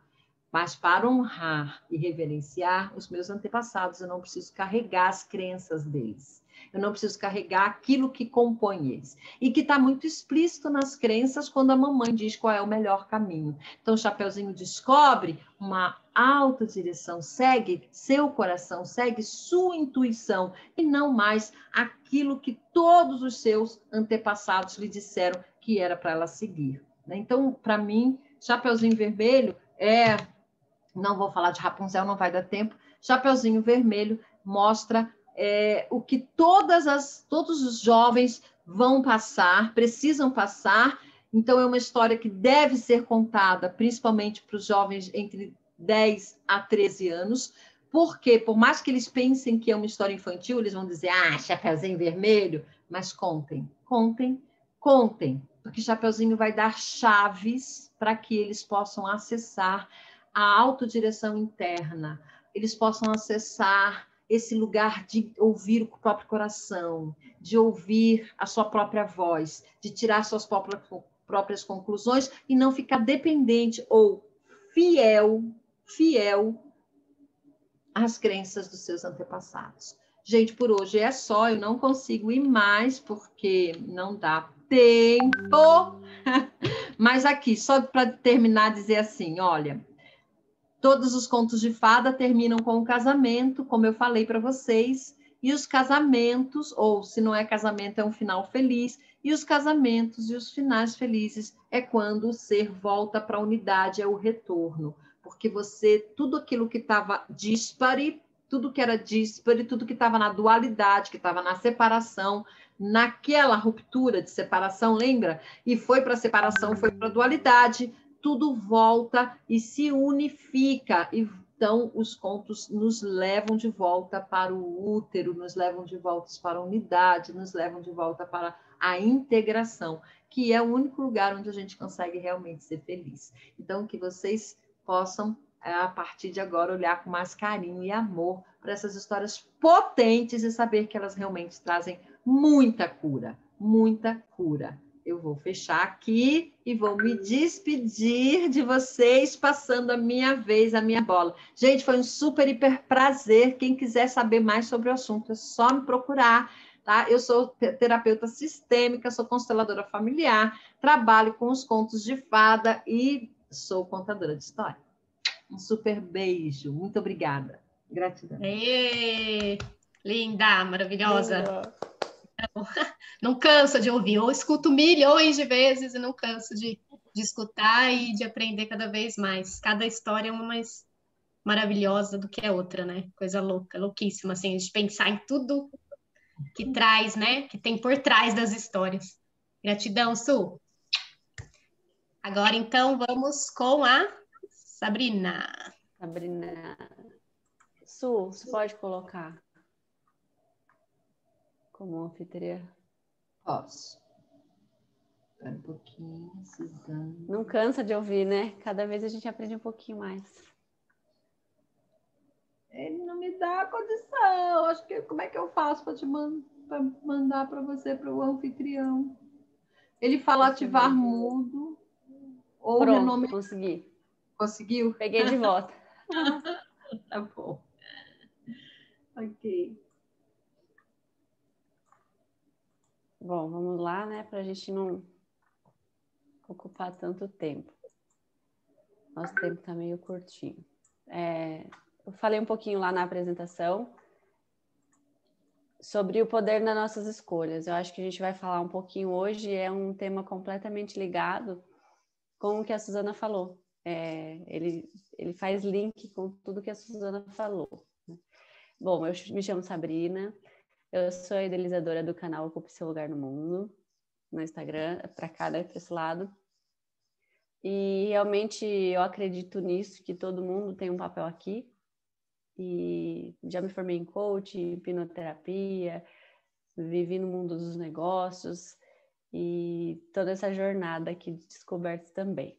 Mas para honrar e reverenciar os meus antepassados, eu não preciso carregar as crenças deles. Eu não preciso carregar aquilo que compõe eles. E que está muito explícito nas crenças quando a mamãe diz qual é o melhor caminho. Então, o Chapeuzinho descobre uma autodireção, segue seu coração, segue sua intuição, e não mais aquilo que todos os seus antepassados lhe disseram que era para ela seguir. Então, para mim, Chapeuzinho Vermelho não vou falar de Rapunzel, não vai dar tempo. Chapeuzinho Vermelho mostra o que todos os jovens vão passar, precisam passar. Então, é uma história que deve ser contada, principalmente para os jovens entre 10 a 13 anos, porque, por mais que eles pensem que é uma história infantil, eles vão dizer, Chapeuzinho Vermelho, mas contem, porque Chapeuzinho vai dar chaves para que eles possam acessar a autodireção interna, eles possam acessar esse lugar de ouvir o próprio coração, de ouvir a sua própria voz, de tirar suas próprias conclusões e não ficar dependente ou fiel às crenças dos seus antepassados. Gente, por hoje é só, eu não consigo ir mais porque não dá tempo. Mas aqui, só para terminar, dizer assim, olha, todos os contos de fada terminam com o casamento, como eu falei para vocês, e os casamentos, ou se não é casamento, é um final feliz, e os casamentos e os finais felizes é quando o ser volta para a unidade, é o retorno, porque tudo aquilo que estava díspare, tudo que era díspare, tudo que estava na dualidade, que estava na separação, naquela ruptura de separação, lembra? E foi para a separação, foi para a dualidade, tudo volta e se unifica. Então, os contos nos levam de volta para o útero, nos levam de volta para a unidade, nos levam de volta para a integração, que é o único lugar onde a gente consegue realmente ser feliz. Então, que vocês possam, a partir de agora, olhar com mais carinho e amor para essas histórias potentes e saber que elas realmente trazem muita cura, muita cura. Eu vou fechar aqui e vou me despedir de vocês, passando a minha vez, a minha bola. Gente, foi um super, hiper prazer. Quem quiser saber mais sobre o assunto, é só me procurar, tá? Eu sou terapeuta sistêmica, sou consteladora familiar, trabalho com os contos de fada e sou contadora de história. Um super beijo. Muito obrigada. Gratidão. Linda, maravilhosa. Não canso de ouvir, eu escuto milhões de vezes e não canso de escutar e de aprender cada vez mais. Cada história é uma mais maravilhosa do que a outra, né? Coisa louca, louquíssima, assim, de pensar em tudo que traz, né? Que tem por trás das histórias. Gratidão, Su. Agora, então, vamos com a Sabrina. Su, você pode colocar como anfitriã? Posso. Espera um pouquinho, Suzana. Não cansa de ouvir, né? Cada vez a gente aprende um pouquinho mais. Ele não me dá a condição. Acho que como é que eu faço para mandar para você, para o anfitrião? Ele fala ativar mudo ou pronto, renome... consegui. Conseguiu? Peguei de volta. Tá bom. Ok. Bom, vamos lá, né? Para a gente não ocupar tanto tempo. Nosso tempo está meio curtinho. Eu falei um pouquinho lá na apresentação sobre o poder das nossas escolhas. Eu acho que a gente vai falar um pouquinho hoje, é um tema completamente ligado com o que a Suzana falou. Ele faz link com tudo que a Suzana falou. Bom, eu me chamo Sabrina, eu sou a idealizadora do canal Ocupe Seu Lugar no Mundo, no Instagram, para cá, para esse lado. E realmente eu acredito nisso, que todo mundo tem um papel aqui. E já me formei em coaching, hipnoterapia, vivi no mundo dos negócios e toda essa jornada aqui de descobertas também.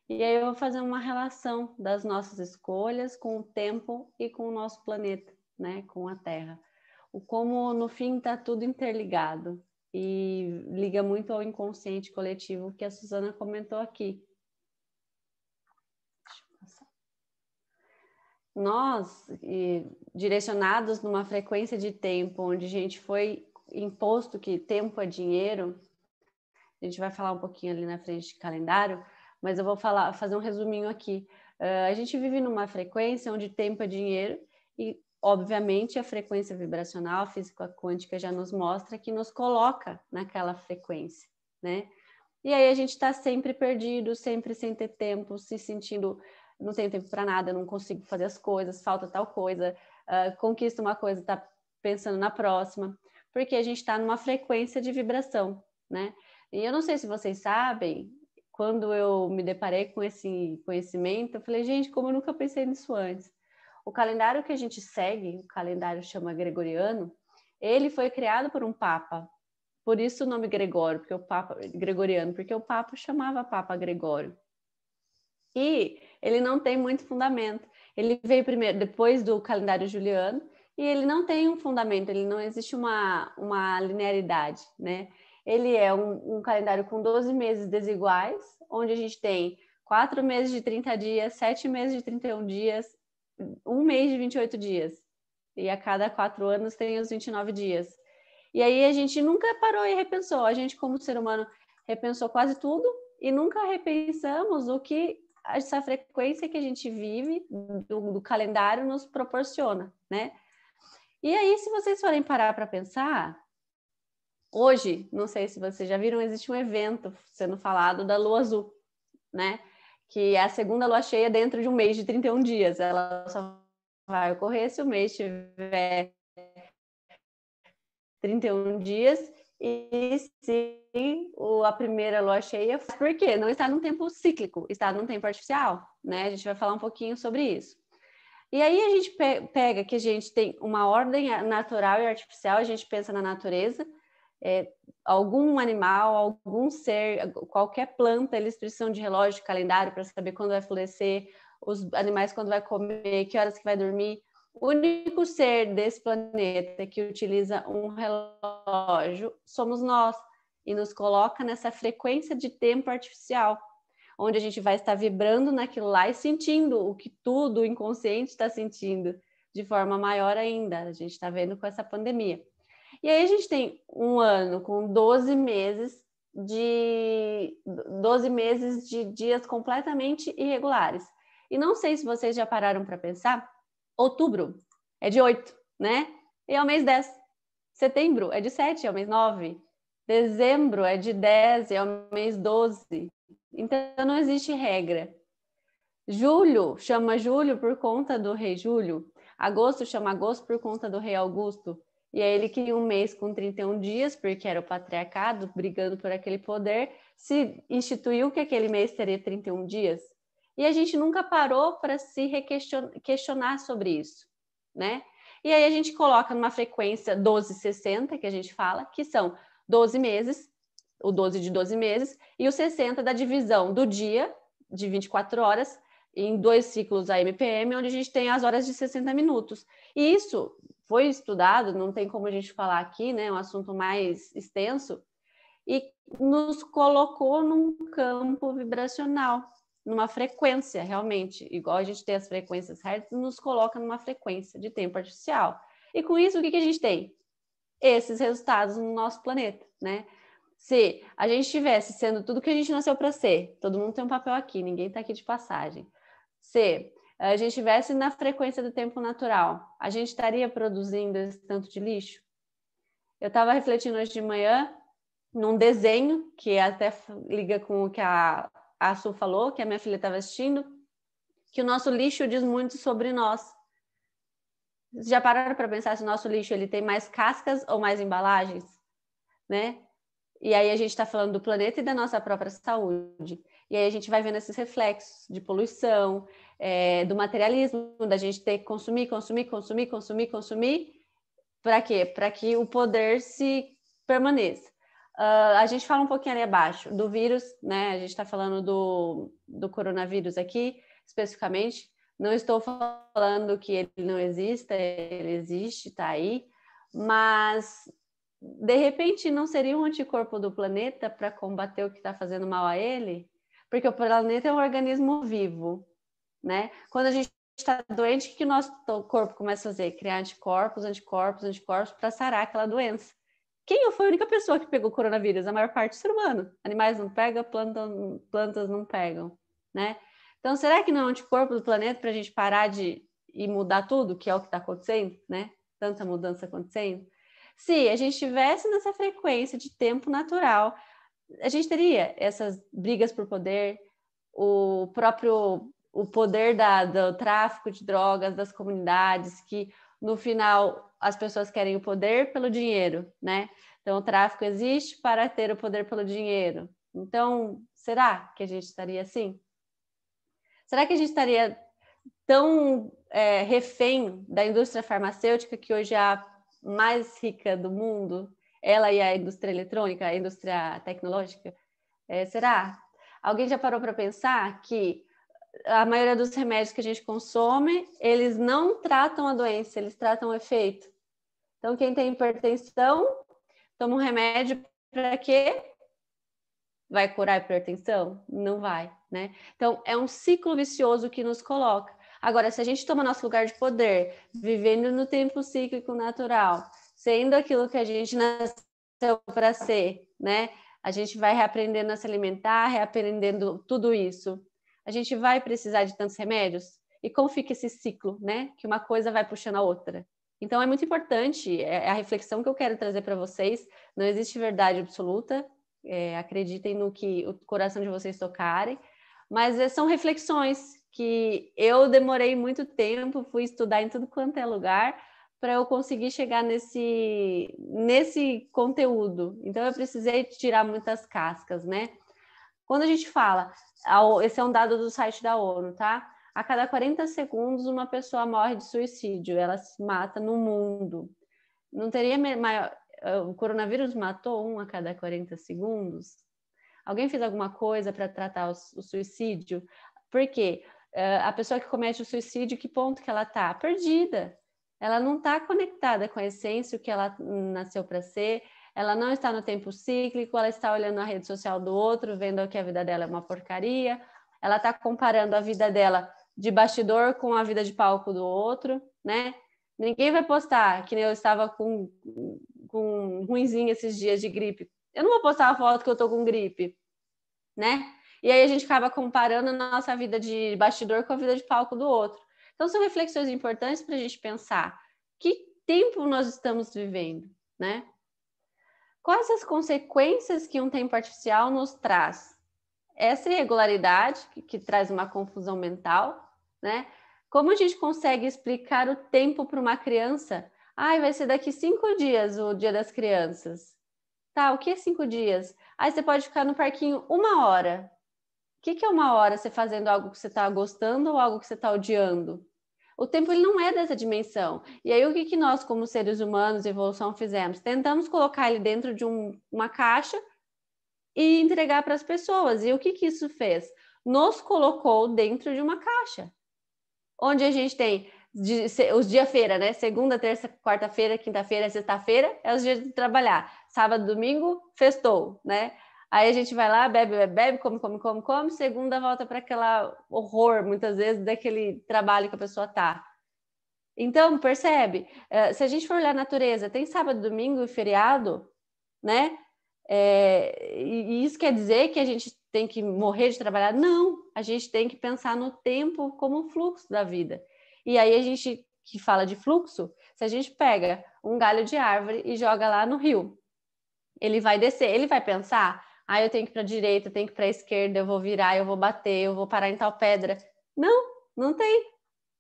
E aí eu vou fazer uma relação das nossas escolhas com o tempo e com o nosso planeta, né, com a Terra. Como no fim está tudo interligado e liga muito ao inconsciente coletivo que a Suzana comentou aqui. Nós, direcionados numa frequência de tempo onde a gente foi imposto que tempo é dinheiro, a gente vai falar um pouquinho ali na frente de calendário, mas eu vou fazer um resuminho aqui. A gente vive numa frequência onde tempo é dinheiro e, obviamente, a frequência vibracional, a física quântica já nos mostra que nos coloca naquela frequência, né? E aí a gente está sempre perdido, sempre sem ter tempo, se sentindo... não tenho tempo para nada, não consigo fazer as coisas, falta tal coisa, conquista uma coisa, está pensando na próxima, porque a gente está numa frequência de vibração, né? E eu não sei se vocês sabem, quando eu me deparei com esse conhecimento, eu falei, gente, como eu nunca pensei nisso antes. O calendário que a gente segue, o calendário chama gregoriano, ele foi criado por um papa, por isso o nome Gregório, porque o papa gregoriano, porque o papa chamava Papa Gregório. E ele não tem muito fundamento. Ele veio primeiro, depois do calendário juliano, e ele não tem um fundamento, ele não existe uma linearidade, né? Ele é um calendário com 12 meses desiguais, onde a gente tem 4 meses de 30 dias, 7 meses de 31 dias, um mês de 28 dias. E a cada 4 anos tem os 29 dias. E aí a gente nunca parou e repensou. A gente, como ser humano, repensou quase tudo e nunca repensamos o que essa frequência que a gente vive do calendário nos proporciona, né? E aí, se vocês forem parar para pensar, hoje, não sei se vocês já viram, existe um evento sendo falado da lua azul, né? Que é a segunda lua cheia dentro de um mês de 31 dias. Ela só vai ocorrer se o mês tiver 31 dias e se a primeira lua cheia, por quê? Não está num tempo cíclico, está num tempo artificial, né? A gente vai falar um pouquinho sobre isso. E aí a gente pega que a gente tem uma ordem natural e artificial, a gente pensa na natureza, algum animal, algum ser, qualquer planta, eles precisam de relógio, de calendário para saber quando vai florescer, os animais quando vai comer, que horas que vai dormir. O único ser desse planeta que utiliza um relógio somos nós, e nos coloca nessa frequência de tempo artificial, onde a gente vai estar vibrando naquilo lá e sentindo o que tudo o inconsciente está sentindo, de forma maior ainda. A gente está vendo com essa pandemia. E aí a gente tem um ano com 12 meses de dias completamente irregulares. E não sei se vocês já pararam para pensar, outubro é de 8, né? E é o mês 10. Setembro é de 7, é o mês 9. Dezembro é de 10, é o mês 12. Então não existe regra. Julho chama Julho por conta do rei Júlio. Agosto chama agosto por conta do rei Augusto. E aí ele queria um mês com 31 dias, porque era o patriarcado brigando por aquele poder, se instituiu que aquele mês teria 31 dias. E a gente nunca parou para se questionar sobre isso, né? E aí a gente coloca numa frequência 12/60, que a gente fala, que são 12 meses, o 12 de 12 meses, e o 60 da divisão do dia, de 24 horas, em 2 ciclos AMPM, onde a gente tem as horas de 60 minutos. E isso foi estudado, não tem como a gente falar aqui, né? É um assunto mais extenso, e nos colocou num campo vibracional, numa frequência, realmente, igual a gente tem as frequências Hertz, nos coloca numa frequência de tempo artificial. E com isso, o que a gente tem? Esses resultados no nosso planeta, né? Se a gente estivesse sendo tudo que a gente nasceu para ser, todo mundo tem um papel aqui, ninguém está aqui de passagem. Se a gente estivesse na frequência do tempo natural, a gente estaria produzindo esse tanto de lixo? Eu estava refletindo hoje de manhã num desenho, que até liga com o que a Su falou, que a minha filha estava assistindo, que o nosso lixo diz muito sobre nós. Já pararam para pensar se o nosso lixo ele tem mais cascas ou mais embalagens, né? E aí a gente está falando do planeta e da nossa própria saúde. E aí a gente vai vendo esses reflexos de poluição, do materialismo, da gente ter que consumir. Para quê? Para que o poder se permaneça. A gente fala um pouquinho ali abaixo do vírus, né? A gente está falando do coronavírus aqui, especificamente. Não estou falando que ele não exista, ele existe, está aí, mas de repente não seria um anticorpo do planeta para combater o que está fazendo mal a ele? Porque o planeta é um organismo vivo, né? Quando a gente está doente, o que o nosso corpo começa a fazer? Criar anticorpos para sarar aquela doença. Quem foi a única pessoa que pegou o coronavírus? A maior parte do ser humano. Animais não pegam, plantas não pegam, né? Então, será que não é um anticorpo do planeta para a gente parar e mudar tudo, que é o que está acontecendo, né? Tanta mudança acontecendo. Se a gente estivesse nessa frequência de tempo natural, a gente teria essas brigas por poder, o poder do tráfico de drogas, das comunidades, que no final as pessoas querem o poder pelo dinheiro, né? Então o tráfico existe para ter o poder pelo dinheiro. Então, será que a gente estaria assim? Será que a gente estaria tão refém da indústria farmacêutica, que hoje é a mais rica do mundo, ela e a indústria eletrônica, a indústria tecnológica? Será? Alguém já parou para pensar que a maioria dos remédios que a gente consome, eles não tratam a doença, eles tratam o efeito. Então, quem tem hipertensão, toma um remédio para quê? Vai curar a hipertensão? Não vai, né? Então, é um ciclo vicioso que nos coloca. Agora, se a gente toma nosso lugar de poder, vivendo no tempo cíclico natural, sendo aquilo que a gente nasceu para ser, né? A gente vai reaprendendo a se alimentar, reaprendendo tudo isso. A gente vai precisar de tantos remédios? E como fica esse ciclo, né? Que uma coisa vai puxando a outra. Então, é muito importante, é a reflexão que eu quero trazer para vocês. Não existe verdade absoluta, acreditem no que o coração de vocês tocarem, mas são reflexões que eu demorei muito tempo, fui estudar em tudo quanto é lugar, para eu conseguir chegar nesse conteúdo. Então, eu precisei tirar muitas cascas, né? Quando a gente fala, esse é um dado do site da ONU, tá? A cada 40 segundos, uma pessoa morre de suicídio, ela se mata no mundo. Não teria maior... O coronavírus matou um a cada 40 segundos? Alguém fez alguma coisa para tratar o suicídio? Por quê? A pessoa que comete o suicídio, que ponto que ela está? Perdida. Ela não está conectada com a essência, o que ela nasceu para ser, ela não está no tempo cíclico, ela está olhando a rede social do outro, vendo que a vida dela é uma porcaria, ela está comparando a vida dela de bastidor com a vida de palco do outro, né? Ninguém vai postar, que nem eu estava com ruinzinho esses dias de gripe. Eu não vou postar a foto que eu estou com gripe, né? E aí a gente acaba comparando a nossa vida de bastidor com a vida de palco do outro. Então, são reflexões importantes para a gente pensar que tempo nós estamos vivendo, né? Quais as consequências que um tempo artificial nos traz? Essa irregularidade, que traz uma confusão mental, né? Como a gente consegue explicar o tempo para uma criança? Vai ser daqui 5 dias o Dia das Crianças. Tá, o que é 5 dias? Você pode ficar no parquinho 1 hora. O que é 1 hora você fazendo algo que você está gostando ou algo que você está odiando? O tempo ele não é dessa dimensão. E aí o que nós, como seres humanos, evolução, fizemos? Tentamos colocar ele dentro de uma caixa e entregar para as pessoas. E o que isso fez? Nos colocou dentro de uma caixa. Onde a gente tem os dias-feira, né? Segunda, terça, quarta-feira, quinta-feira, sexta-feira é os dias de trabalhar. Sábado, domingo, festou, né? Aí a gente vai lá, bebe, come. Segunda volta para aquela horror, muitas vezes, daquele trabalho que a pessoa tá. Então, percebe? Se a gente for olhar a natureza, tem sábado, domingo e feriado, né? E isso quer dizer que a gente tem que morrer de trabalhar? Não, a gente tem que pensar no tempo como um fluxo da vida. E aí a gente que fala de fluxo, se a gente pega um galho de árvore e joga lá no rio, ele vai descer, ele vai pensar, eu tenho que ir para a direita, eu tenho que ir para a esquerda, eu vou virar, eu vou bater, eu vou parar em tal pedra. Não tem,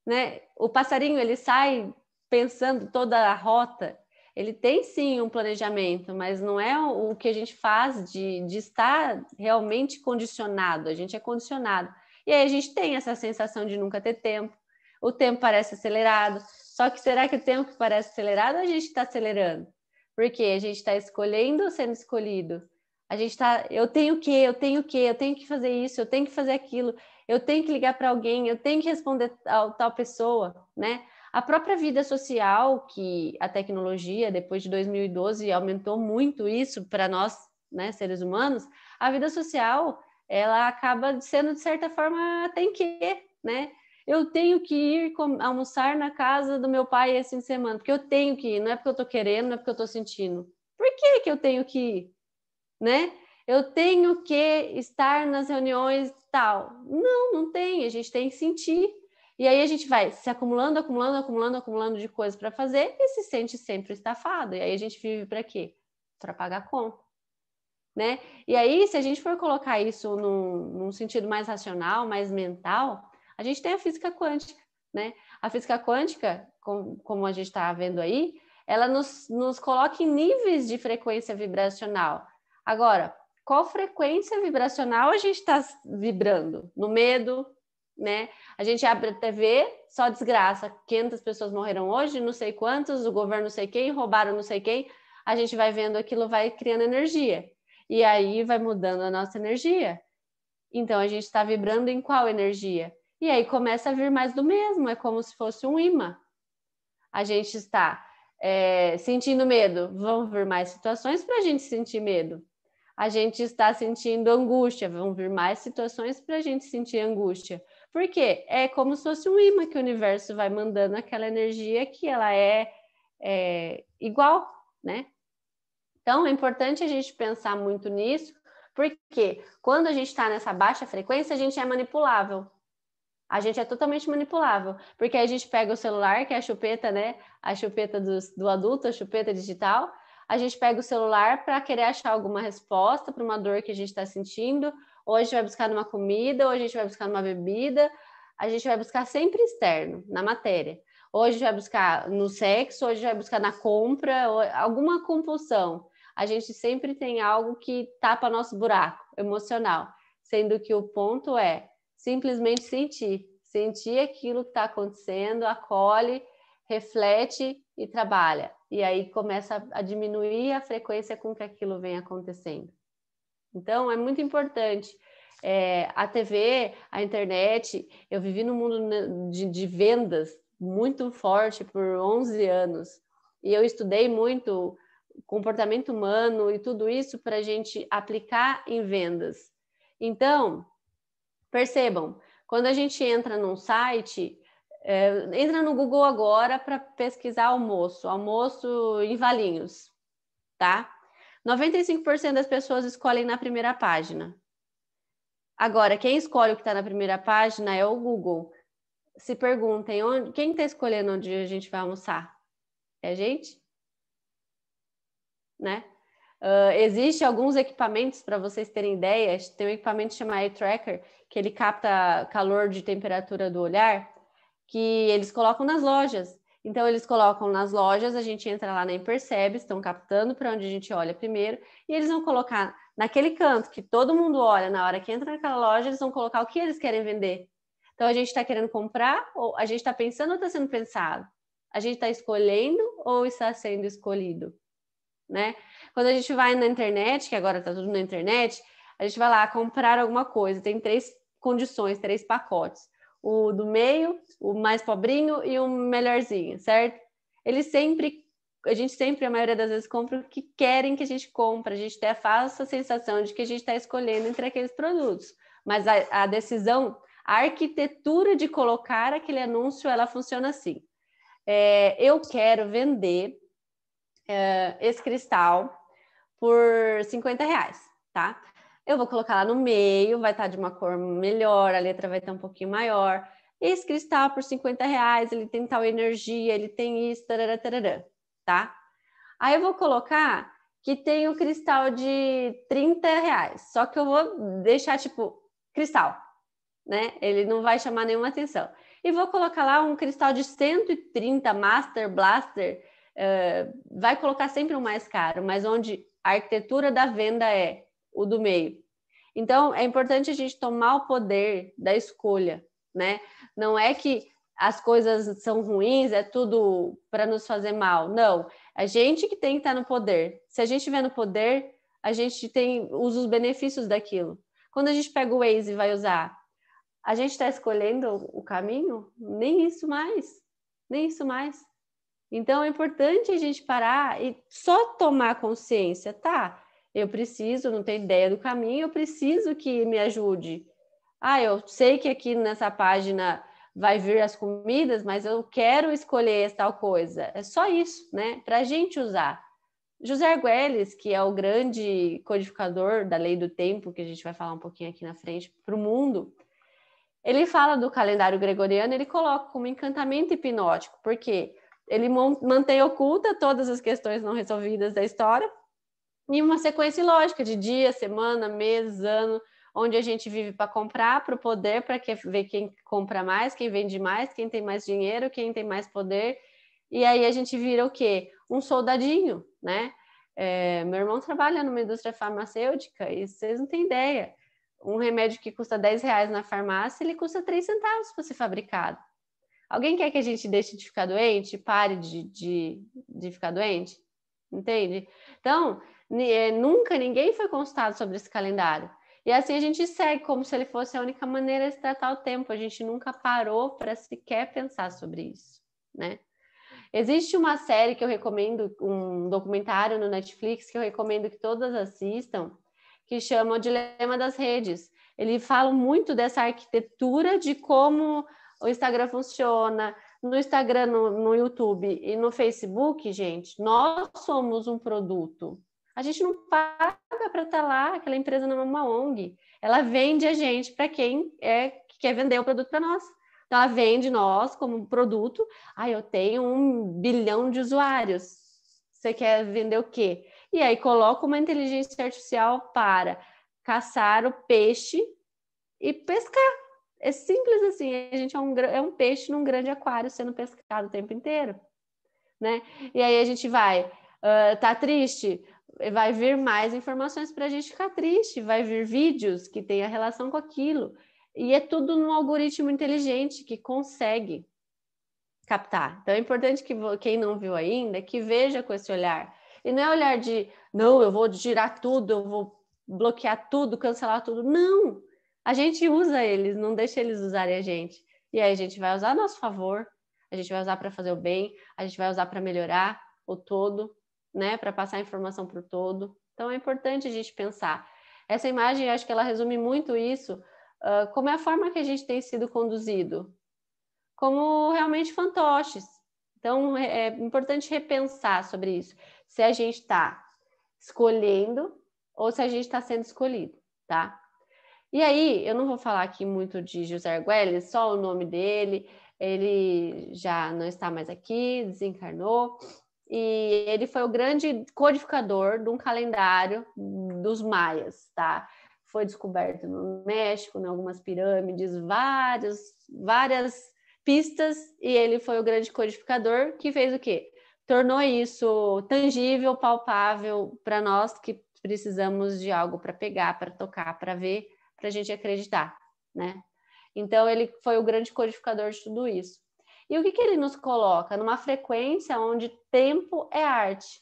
né? O passarinho, ele sai pensando toda a rota. Ele tem sim um planejamento, mas não é o que a gente faz de estar realmente condicionado, a gente é condicionado. E aí a gente tem essa sensação de nunca ter tempo, o tempo parece acelerado, só que será que o tempo que parece acelerado a gente está acelerando? Porque a gente está escolhendo ou sendo escolhido? A gente está, eu tenho que fazer isso, eu tenho que fazer aquilo, eu tenho que ligar para alguém, eu tenho que responder a tal pessoa, né? A própria vida social, que a tecnologia, depois de 2012, aumentou muito isso para nós, né, seres humanos, a vida social, ela acaba sendo, de certa forma, tem que, né? Eu tenho que ir almoçar na casa do meu pai esse fim de semana, porque eu tenho que ir, não é porque eu estou querendo, não é porque eu estou sentindo. Por que eu tenho que ir, né? Eu tenho que estar nas reuniões tal. Não tem, a gente tem que sentir. E aí a gente vai se acumulando de coisas para fazer e se sente sempre estafado. E aí a gente vive para quê? Para pagar a conta, né? E aí, se a gente for colocar isso num sentido mais racional, mais mental, a gente tem a física quântica, né? A física quântica, como a gente está vendo aí, ela nos coloca em níveis de frequência vibracional. Agora, qual frequência vibracional a gente está vibrando? No medo, né? A gente abre a TV, só desgraça, 500 pessoas morreram hoje, não sei quantos, o governo não sei quem, roubaram não sei quem, a gente vai vendo aquilo, vai criando energia, e aí vai mudando a nossa energia. Então, a gente está vibrando em qual energia? E aí começa a vir mais do mesmo, é como se fosse um imã. A gente está sentindo medo, vão vir mais situações para a gente sentir medo. A gente está sentindo angústia, vão vir mais situações para a gente sentir angústia. Por quê? É como se fosse um imã que o universo vai mandando aquela energia que ela é igual, né? Então, é importante a gente pensar muito nisso, porque quando a gente está nessa baixa frequência, a gente é manipulável. A gente é totalmente manipulável, porque a gente pega o celular, que é a chupeta, né? A chupeta do adulto, a chupeta digital. A gente pega o celular para querer achar alguma resposta para uma dor que a gente está sentindo, ou a gente vai buscar numa comida, ou a gente vai buscar numa bebida. A gente vai buscar sempre externo, na matéria. Ou a gente vai buscar no sexo, ou a gente vai buscar na compra, ou alguma compulsão. A gente sempre tem algo que tapa nosso buraco emocional, sendo que o ponto é simplesmente sentir aquilo que está acontecendo, acolhe, reflete e trabalha. E aí começa a diminuir a frequência com que aquilo vem acontecendo. Então, é muito importante. A TV, a internet, eu vivi no mundo de vendas muito forte por 11 anos. E eu estudei muito comportamento humano e tudo isso para a gente aplicar em vendas. Então, percebam, quando a gente entra num site, entra no Google agora para pesquisar almoço em Valinhos, tá? 95% das pessoas escolhem na primeira página. Agora, quem escolhe o que está na primeira página é o Google. Se perguntem, quem está escolhendo onde a gente vai almoçar? É a gente? Né? Existem alguns equipamentos, para vocês terem ideia, tem um equipamento chamado Eye Tracker, que ele capta calor de temperatura do olhar, que eles colocam nas lojas. Então, eles colocam nas lojas, a gente entra lá nem percebe, estão captando para onde a gente olha primeiro, e eles vão colocar naquele canto que todo mundo olha, na hora que entra naquela loja, eles vão colocar o que eles querem vender. Então, a gente está querendo comprar, ou a gente está pensando ou está sendo pensado? A gente está escolhendo ou está sendo escolhido? Né? Quando a gente vai na internet, que agora está tudo na internet, a gente vai lá comprar alguma coisa, tem 3 condições, 3 pacotes. O do meio, o mais pobrinho e o melhorzinho, certo? A gente sempre, a maioria das vezes, compra o que querem que a gente compre. A gente tem a falsa sensação de que a gente está escolhendo entre aqueles produtos. Mas a decisão, a arquitetura de colocar aquele anúncio, ela funciona assim. Eu quero vender esse cristal por R$50, tá? Eu vou colocar lá no meio, vai estar de uma cor melhor, a letra vai estar um pouquinho maior. Esse cristal por R$50, ele tem tal energia, ele tem isso, tarará, tarará, tá? Aí eu vou colocar que tem o cristal de R$30, só que eu vou deixar tipo cristal, né? Ele não vai chamar nenhuma atenção. E vou colocar lá um cristal de 130 Master Blaster, vai colocar sempre o mais caro, mas onde a arquitetura da venda é o do meio. Então, é importante a gente tomar o poder da escolha, né? Não é que as coisas são ruins, é tudo para nos fazer mal. Não, a gente que tem que estar no poder. Se a gente estiver no poder, a gente usa os benefícios daquilo. Quando a gente pega o Waze e vai usar, a gente está escolhendo o caminho? Nem isso mais. Nem isso mais. Então, é importante a gente parar e só tomar consciência, tá? Eu preciso, não tenho ideia do caminho, eu preciso que me ajude. Eu sei que aqui nessa página vai vir as comidas, mas eu quero escolher tal coisa. É só isso, né? Para a gente usar. José Argüelles, que é o grande codificador da lei do tempo, que a gente vai falar um pouquinho aqui na frente, para o mundo, ele fala do calendário gregoriano, ele coloca como encantamento hipnótico, porque ele mantém oculta todas as questões não resolvidas da história em uma sequência lógica de dia, semana, mês, ano, onde a gente vive para comprar, para o poder, para ver quem compra mais, quem vende mais, quem tem mais dinheiro, quem tem mais poder. E aí a gente vira o quê? Um soldadinho, né? Meu irmão trabalha numa indústria farmacêutica e vocês não têm ideia. Um remédio que custa R$10 na farmácia, ele custa 3 centavos para ser fabricado. Alguém quer que a gente deixe de ficar doente? Pare de ficar doente? Entende? Então, nunca ninguém foi consultado sobre esse calendário. E assim a gente segue como se ele fosse a única maneira de tratar o tempo. A gente nunca parou para sequer pensar sobre isso, né? Existe uma série que eu recomendo, um documentário no Netflix que eu recomendo que todas assistam, que chama O Dilema das Redes. Ele fala muito dessa arquitetura de como o Instagram funciona. No Instagram, no YouTube e no Facebook, gente, nós somos um produto. A gente não paga para estar lá, aquela empresa não é uma ONG. Ela vende a gente para quem quer vender o produto para nós. Então, ela vende nós como produto. Eu tenho 1 bilhão de usuários. Você quer vender o quê? E aí coloca uma inteligência artificial para caçar o peixe e pescar. É simples assim. A gente é um peixe num grande aquário sendo pescado o tempo inteiro, né? E aí a gente vai... tá triste? Vai vir mais informações para a gente ficar triste, vai vir vídeos que tenham relação com aquilo, e é tudo num algoritmo inteligente que consegue captar. Então é importante que quem não viu ainda, que veja com esse olhar, e não é olhar de, não, eu vou girar tudo, eu vou bloquear tudo, cancelar tudo, não! A gente usa eles, não deixa eles usarem a gente, e aí a gente vai usar a nosso favor, a gente vai usar para fazer o bem, a gente vai usar para melhorar o todo, né, para passar a informação para o todo. Então é importante a gente pensar. Essa imagem, acho que ela resume muito isso, como é a forma que a gente tem sido conduzido, como realmente fantoches. Então é importante repensar sobre isso, se a gente está escolhendo ou se a gente está sendo escolhido, tá? E aí, eu não vou falar aqui muito de José Argüelles, só o nome dele, ele já não está mais aqui, desencarnou, e ele foi o grande codificador de um calendário dos maias, tá? Foi descoberto no México, em algumas pirâmides, várias pistas, e ele foi o grande codificador que fez o quê? Tornou isso tangível, palpável para nós que precisamos de algo para pegar, para tocar, para ver, para a gente acreditar, né? Então, ele foi o grande codificador de tudo isso. E o que ele nos coloca? Numa frequência onde tempo é arte,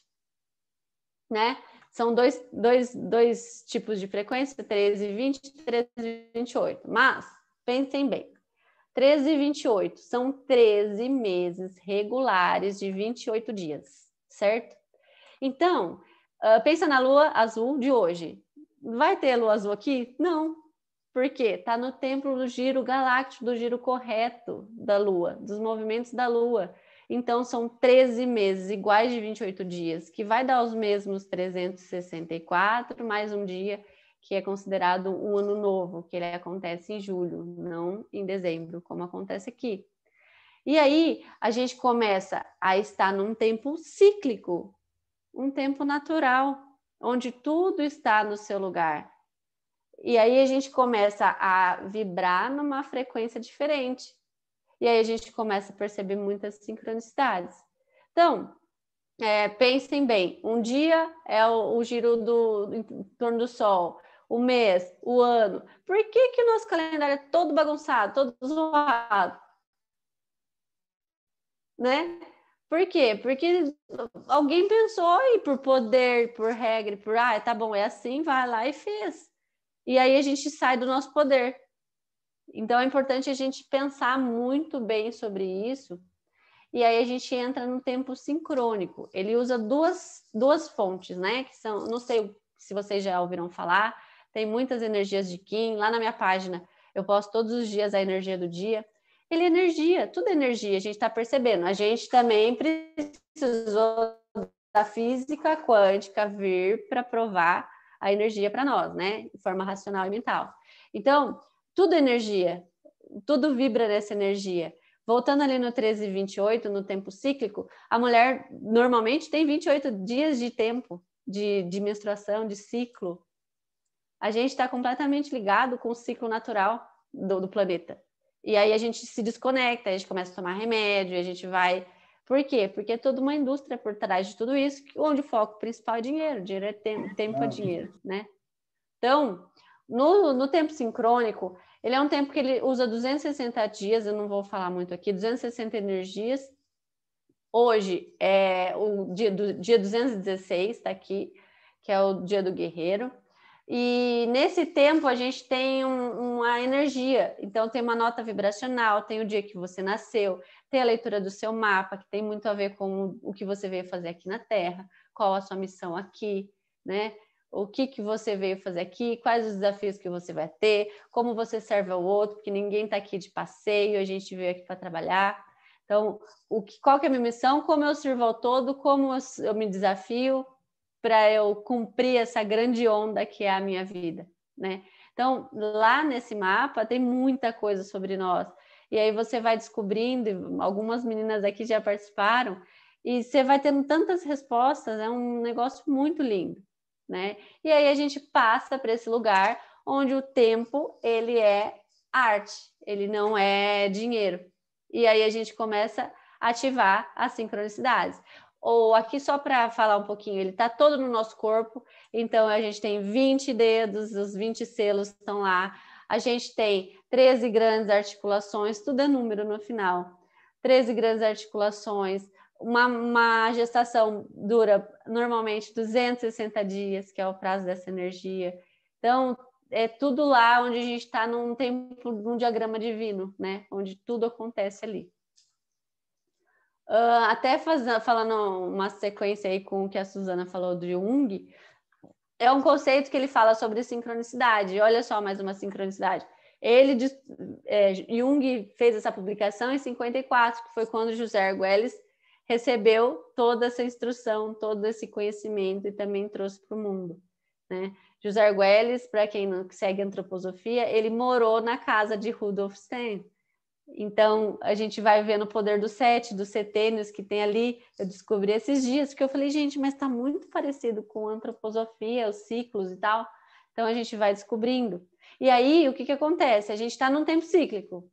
né? São dois tipos de frequência, 13 e 20 e 13 e 28. Mas, pensem bem, 13 e 28 são 13 meses regulares de 28 dias, certo? Então, pensa na lua azul de hoje. Vai ter lua azul aqui? Não. Por quê? Está no tempo do giro galáctico, do giro correto da Lua, dos movimentos da Lua. Então, são 13 meses iguais de 28 dias, que vai dar os mesmos 364, mais um dia, que é considerado um ano novo, que ele acontece em julho, não em dezembro, como acontece aqui. E aí, a gente começa a estar num tempo cíclico, um tempo natural, onde tudo está no seu lugar. E aí a gente começa a vibrar numa frequência diferente. E aí a gente começa a perceber muitas sincronicidades. Então, pensem bem, um dia é o giro em torno do Sol, o mês, o ano. Por que o nosso calendário é todo bagunçado, todo zoado? Né? Por quê? Porque alguém pensou e por poder, por regra, tá bom, é assim, vai lá e fez. E aí a gente sai do nosso poder. Então é importante a gente pensar muito bem sobre isso. E aí a gente entra no tempo sincrônico. Ele usa duas fontes, né? Que são, não sei se vocês já ouviram falar, tem muitas energias de Kim. Lá na minha página eu posto todos os dias a energia do dia. Ele é energia, tudo é energia, a gente está percebendo. A gente também precisou da física quântica vir para provar a energia para nós, né? De forma racional e mental. Então, tudo é energia, tudo vibra nessa energia. Voltando ali no 13 e 28, no tempo cíclico, a mulher normalmente tem 28 dias de tempo de menstruação, de ciclo. A gente está completamente ligado com o ciclo natural do planeta. E aí a gente se desconecta, a gente começa a tomar remédio, a gente vai... Por quê? Porque é toda uma indústria por trás de tudo isso, onde o foco principal é dinheiro. Dinheiro é tempo é dinheiro, né? Então, no tempo sincrônico, ele é um tempo que ele usa 260 dias, eu não vou falar muito aqui, 260 energias. Hoje é o dia 216, tá aqui, que é o dia do guerreiro. E nesse tempo a gente tem uma energia, então tem uma nota vibracional, tem o dia que você nasceu, tem a leitura do seu mapa, que tem muito a ver com o que você veio fazer aqui na Terra, qual a sua missão aqui, né? O que você veio fazer aqui, quais os desafios que você vai ter, como você serve ao outro, porque ninguém está aqui de passeio, a gente veio aqui para trabalhar. Então, qual que é a minha missão, como eu sirvo ao todo, como eu me desafio para eu cumprir essa grande onda que é a minha vida, né? Então, lá nesse mapa tem muita coisa sobre nós. E aí você vai descobrindo, algumas meninas aqui já participaram, e você vai tendo tantas respostas, é um negócio muito lindo, né? E aí a gente passa para esse lugar onde o tempo, ele é arte, ele não é dinheiro. E aí a gente começa a ativar as sincronicidades. Ou aqui só para falar um pouquinho, ele está todo no nosso corpo, então a gente tem 20 dedos, os 20 selos estão lá, a gente tem 13 grandes articulações, tudo é número no final, 13 grandes articulações, uma gestação dura normalmente 260 dias, que é o prazo dessa energia, então é tudo lá onde a gente está num tempo, num diagrama divino, né? Onde tudo acontece ali. Até falando uma sequência aí com o que a Suzana falou do Jung, é um conceito que ele fala sobre sincronicidade. Olha só mais uma sincronicidade. Jung fez essa publicação em 54, que foi quando José Arguelles recebeu toda essa instrução, todo esse conhecimento e também trouxe para o mundo, né? José Arguelles, para quem não segue antroposofia, ele morou na casa de Rudolf Stein. Então, a gente vai vendo o poder do 7, dos setênios que tem ali. Eu descobri esses dias, porque eu falei, gente, mas está muito parecido com a antroposofia, os ciclos e tal. Então, a gente vai descobrindo. E aí, o que acontece? A gente está num tempo cíclico.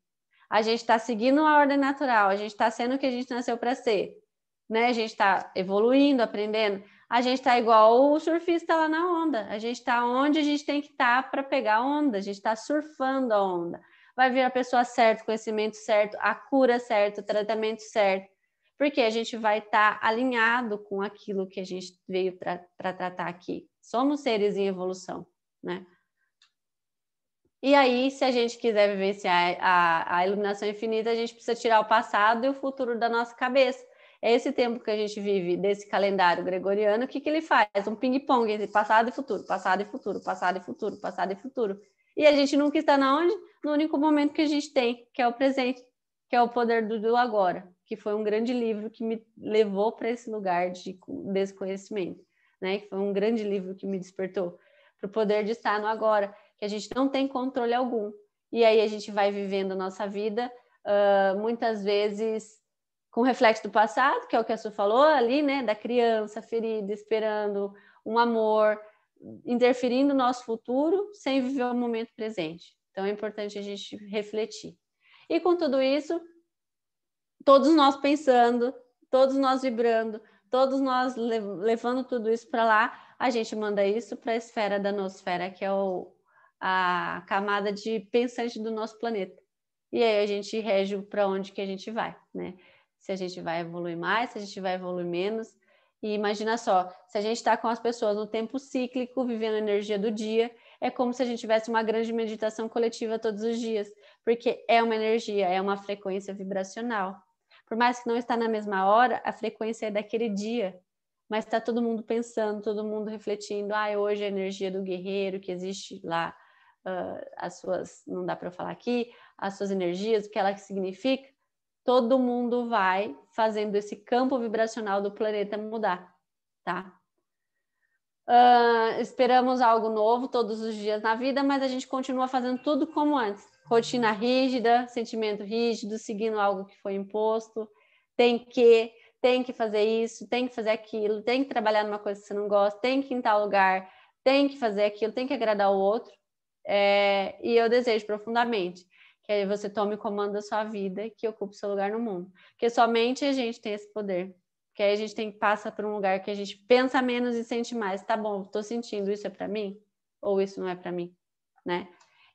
A gente está seguindo a ordem natural, a gente está sendo o que a gente nasceu para ser, né? A gente está evoluindo, aprendendo. A gente está igual o surfista lá na onda. A gente está onde a gente tem que estar para pegar a onda. A gente está surfando a onda. Vai vir a pessoa certa, o conhecimento certo, a cura certa, o tratamento certo, porque a gente vai estar alinhado com aquilo que a gente veio para tratar aqui. Somos seres em evolução, né? E aí, se a gente quiser vivenciar a iluminação infinita, a gente precisa tirar o passado e o futuro da nossa cabeça. É esse tempo que a gente vive desse calendário gregoriano, o que ele faz? Um ping-pong entre passado e futuro, passado e futuro, passado e futuro, passado e futuro. E a gente nunca está na onde? No único momento que a gente tem, que é o presente, que é o poder do agora, que foi um grande livro que me levou para esse lugar desse conhecimento, né? Que foi um grande livro que me despertou para o poder de estar no agora, que a gente não tem controle algum. E aí a gente vai vivendo a nossa vida, muitas vezes com reflexo do passado, que é o que a Su falou ali, né? Da criança ferida, esperando um amor, interferindo no nosso futuro sem viver o momento presente. Então é importante a gente refletir. E com tudo isso, todos nós pensando, todos nós vibrando, todos nós levando tudo isso para lá, a gente manda isso para a esfera da nosfera, que é a camada de pensante do nosso planeta. E aí a gente rege para onde que a gente vai, né? Se a gente vai evoluir mais, se a gente vai evoluir menos. E imagina só, se a gente está com as pessoas no tempo cíclico, vivendo a energia do dia, é como se a gente tivesse uma grande meditação coletiva todos os dias, porque é uma energia, é uma frequência vibracional. Por mais que não está na mesma hora, a frequência é daquele dia, mas está todo mundo pensando, todo mundo refletindo, hoje é a energia do guerreiro que existe lá, as suas, não dá para eu falar aqui, as suas energias, o que ela significa. Todo mundo vai fazendo esse campo vibracional do planeta mudar, tá? Esperamos algo novo todos os dias na vida, mas a gente continua fazendo tudo como antes. Rotina rígida, sentimento rígido, seguindo algo que foi imposto. Tem que fazer isso, tem que fazer aquilo, tem que trabalhar numa coisa que você não gosta, tem que ir em tal lugar, tem que fazer aquilo, tem que agradar o outro. E eu desejo profundamente que aí você tome o comando da sua vida e que ocupe o seu lugar no mundo. Porque somente a gente tem esse poder. Porque aí a gente tem que passar por um lugar que a gente pensa menos e sente mais. Tá bom, estou sentindo, isso é para mim? Ou isso não é para mim? Né?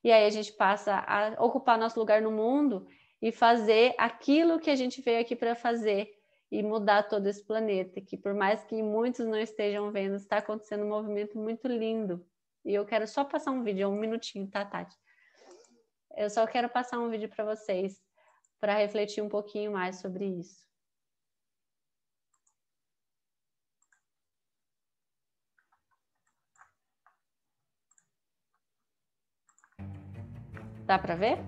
E aí a gente passa a ocupar nosso lugar no mundo e fazer aquilo que a gente veio aqui para fazer e mudar todo esse planeta. Que por mais que muitos não estejam vendo, está acontecendo um movimento muito lindo, E eu quero só passar um vídeo, 1 minutinho, tá, Tati? Eu só quero passar um vídeo para vocês, para refletir um pouquinho mais sobre isso. Dá para ver?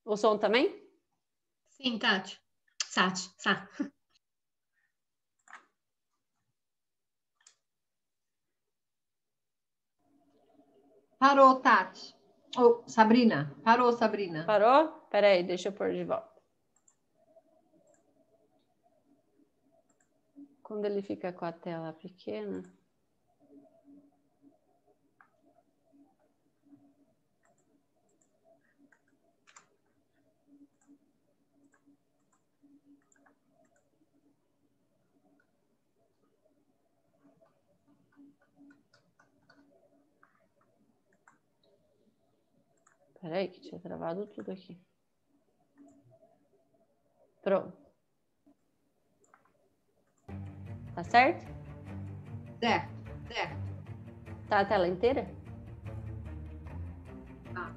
O som também? Sim, Tati. Sati. Parou, Tati. Oh, Sabrina. Parou, Sabrina. Parou? Peraí, deixa eu pôr de volta. Quando ele fica com a tela pequena... Peraí, que tinha travado tudo aqui. Pronto. Tá certo? Certo. Tá a tela inteira? Tá.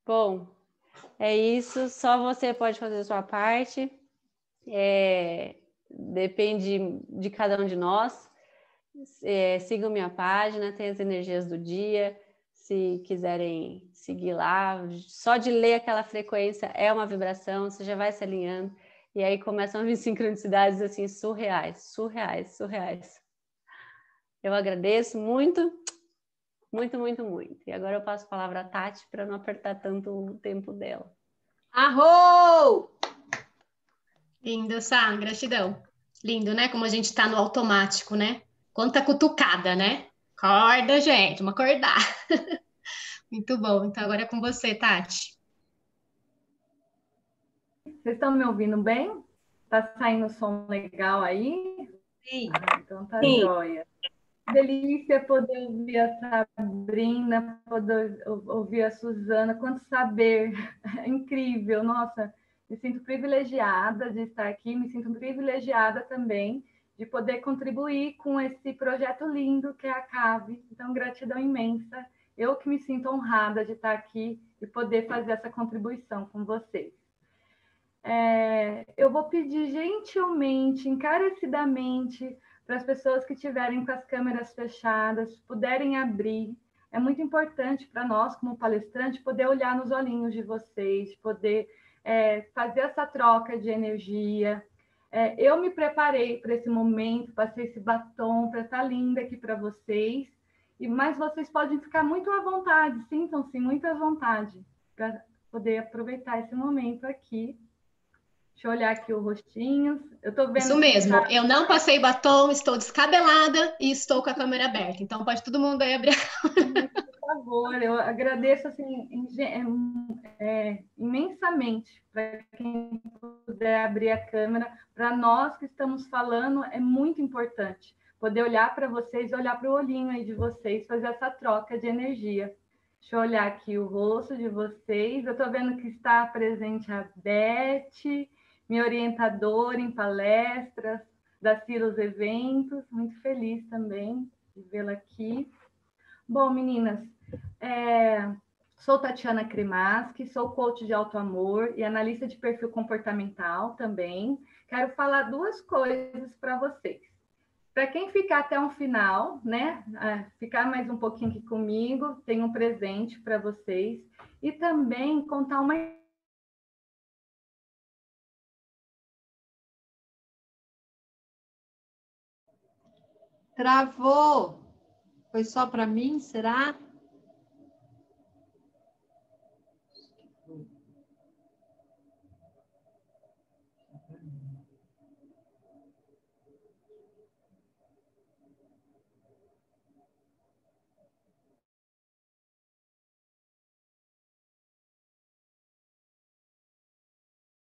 Bom, é isso. Só você pode fazer a sua parte. Depende de cada um de nós. Sigam minha página, tem as energias do dia. Se quiserem seguir lá, só de ler aquela frequência é uma vibração, você já vai se alinhando. E aí começam a vir sincronicidades assim surreais. Eu agradeço muito. E agora eu passo a palavra à Tati para não apertar tanto o tempo dela. Arrou! Lindo, Sá, gratidão. Lindo, né? Como a gente tá no automático, né? Quanta cutucada, né? Acorda, gente, vamos acordar. Muito bom. Então agora é com você, Tati. Vocês estão me ouvindo bem? Tá saindo som legal aí? Sim. Então tá jóia. Delícia poder ouvir a Sabrina, poder ouvir a Suzana, quanto saber, é incrível, nossa, me sinto privilegiada de estar aqui, me sinto privilegiada também de poder contribuir com esse projeto lindo que é a CAVE, então gratidão imensa, eu que me sinto honrada de estar aqui e poder fazer essa contribuição com vocês. Eu vou pedir gentilmente, encarecidamente, para as pessoas que estiverem com as câmeras fechadas, puderem abrir. É muito importante para nós, como palestrante, poder olhar nos olhinhos de vocês, poder fazer essa troca de energia. Eu me preparei para esse momento, passei esse batom para estar linda aqui para vocês, mas vocês podem ficar muito à vontade, sintam-se muito à vontade para poder aproveitar esse momento aqui. Deixa eu olhar aqui os rostinhos. Eu tô vendo. Isso mesmo. Eu não passei batom, estou descabelada e estou com a câmera aberta. Então pode todo mundo aí abrir a câmera. Por favor, eu agradeço assim, imensamente para quem puder abrir a câmera. Para nós que estamos falando, é muito importante poder olhar para vocês, olhar para o olhinho aí de vocês, fazer essa troca de energia. Deixa eu olhar aqui o rosto de vocês. Eu estou vendo que está presente a Beth, minha orientadora em palestras, da Cilos Eventos, muito feliz também de vê-la aqui. Bom, meninas, sou Tatiana Cremaschi, sou coach de autoamor e analista de perfil comportamental também. Quero falar duas coisas para vocês. Para quem ficar até o final, né, ficar mais um pouquinho aqui comigo, tem um presente para vocês e também contar uma Travou. Foi só para mim, será?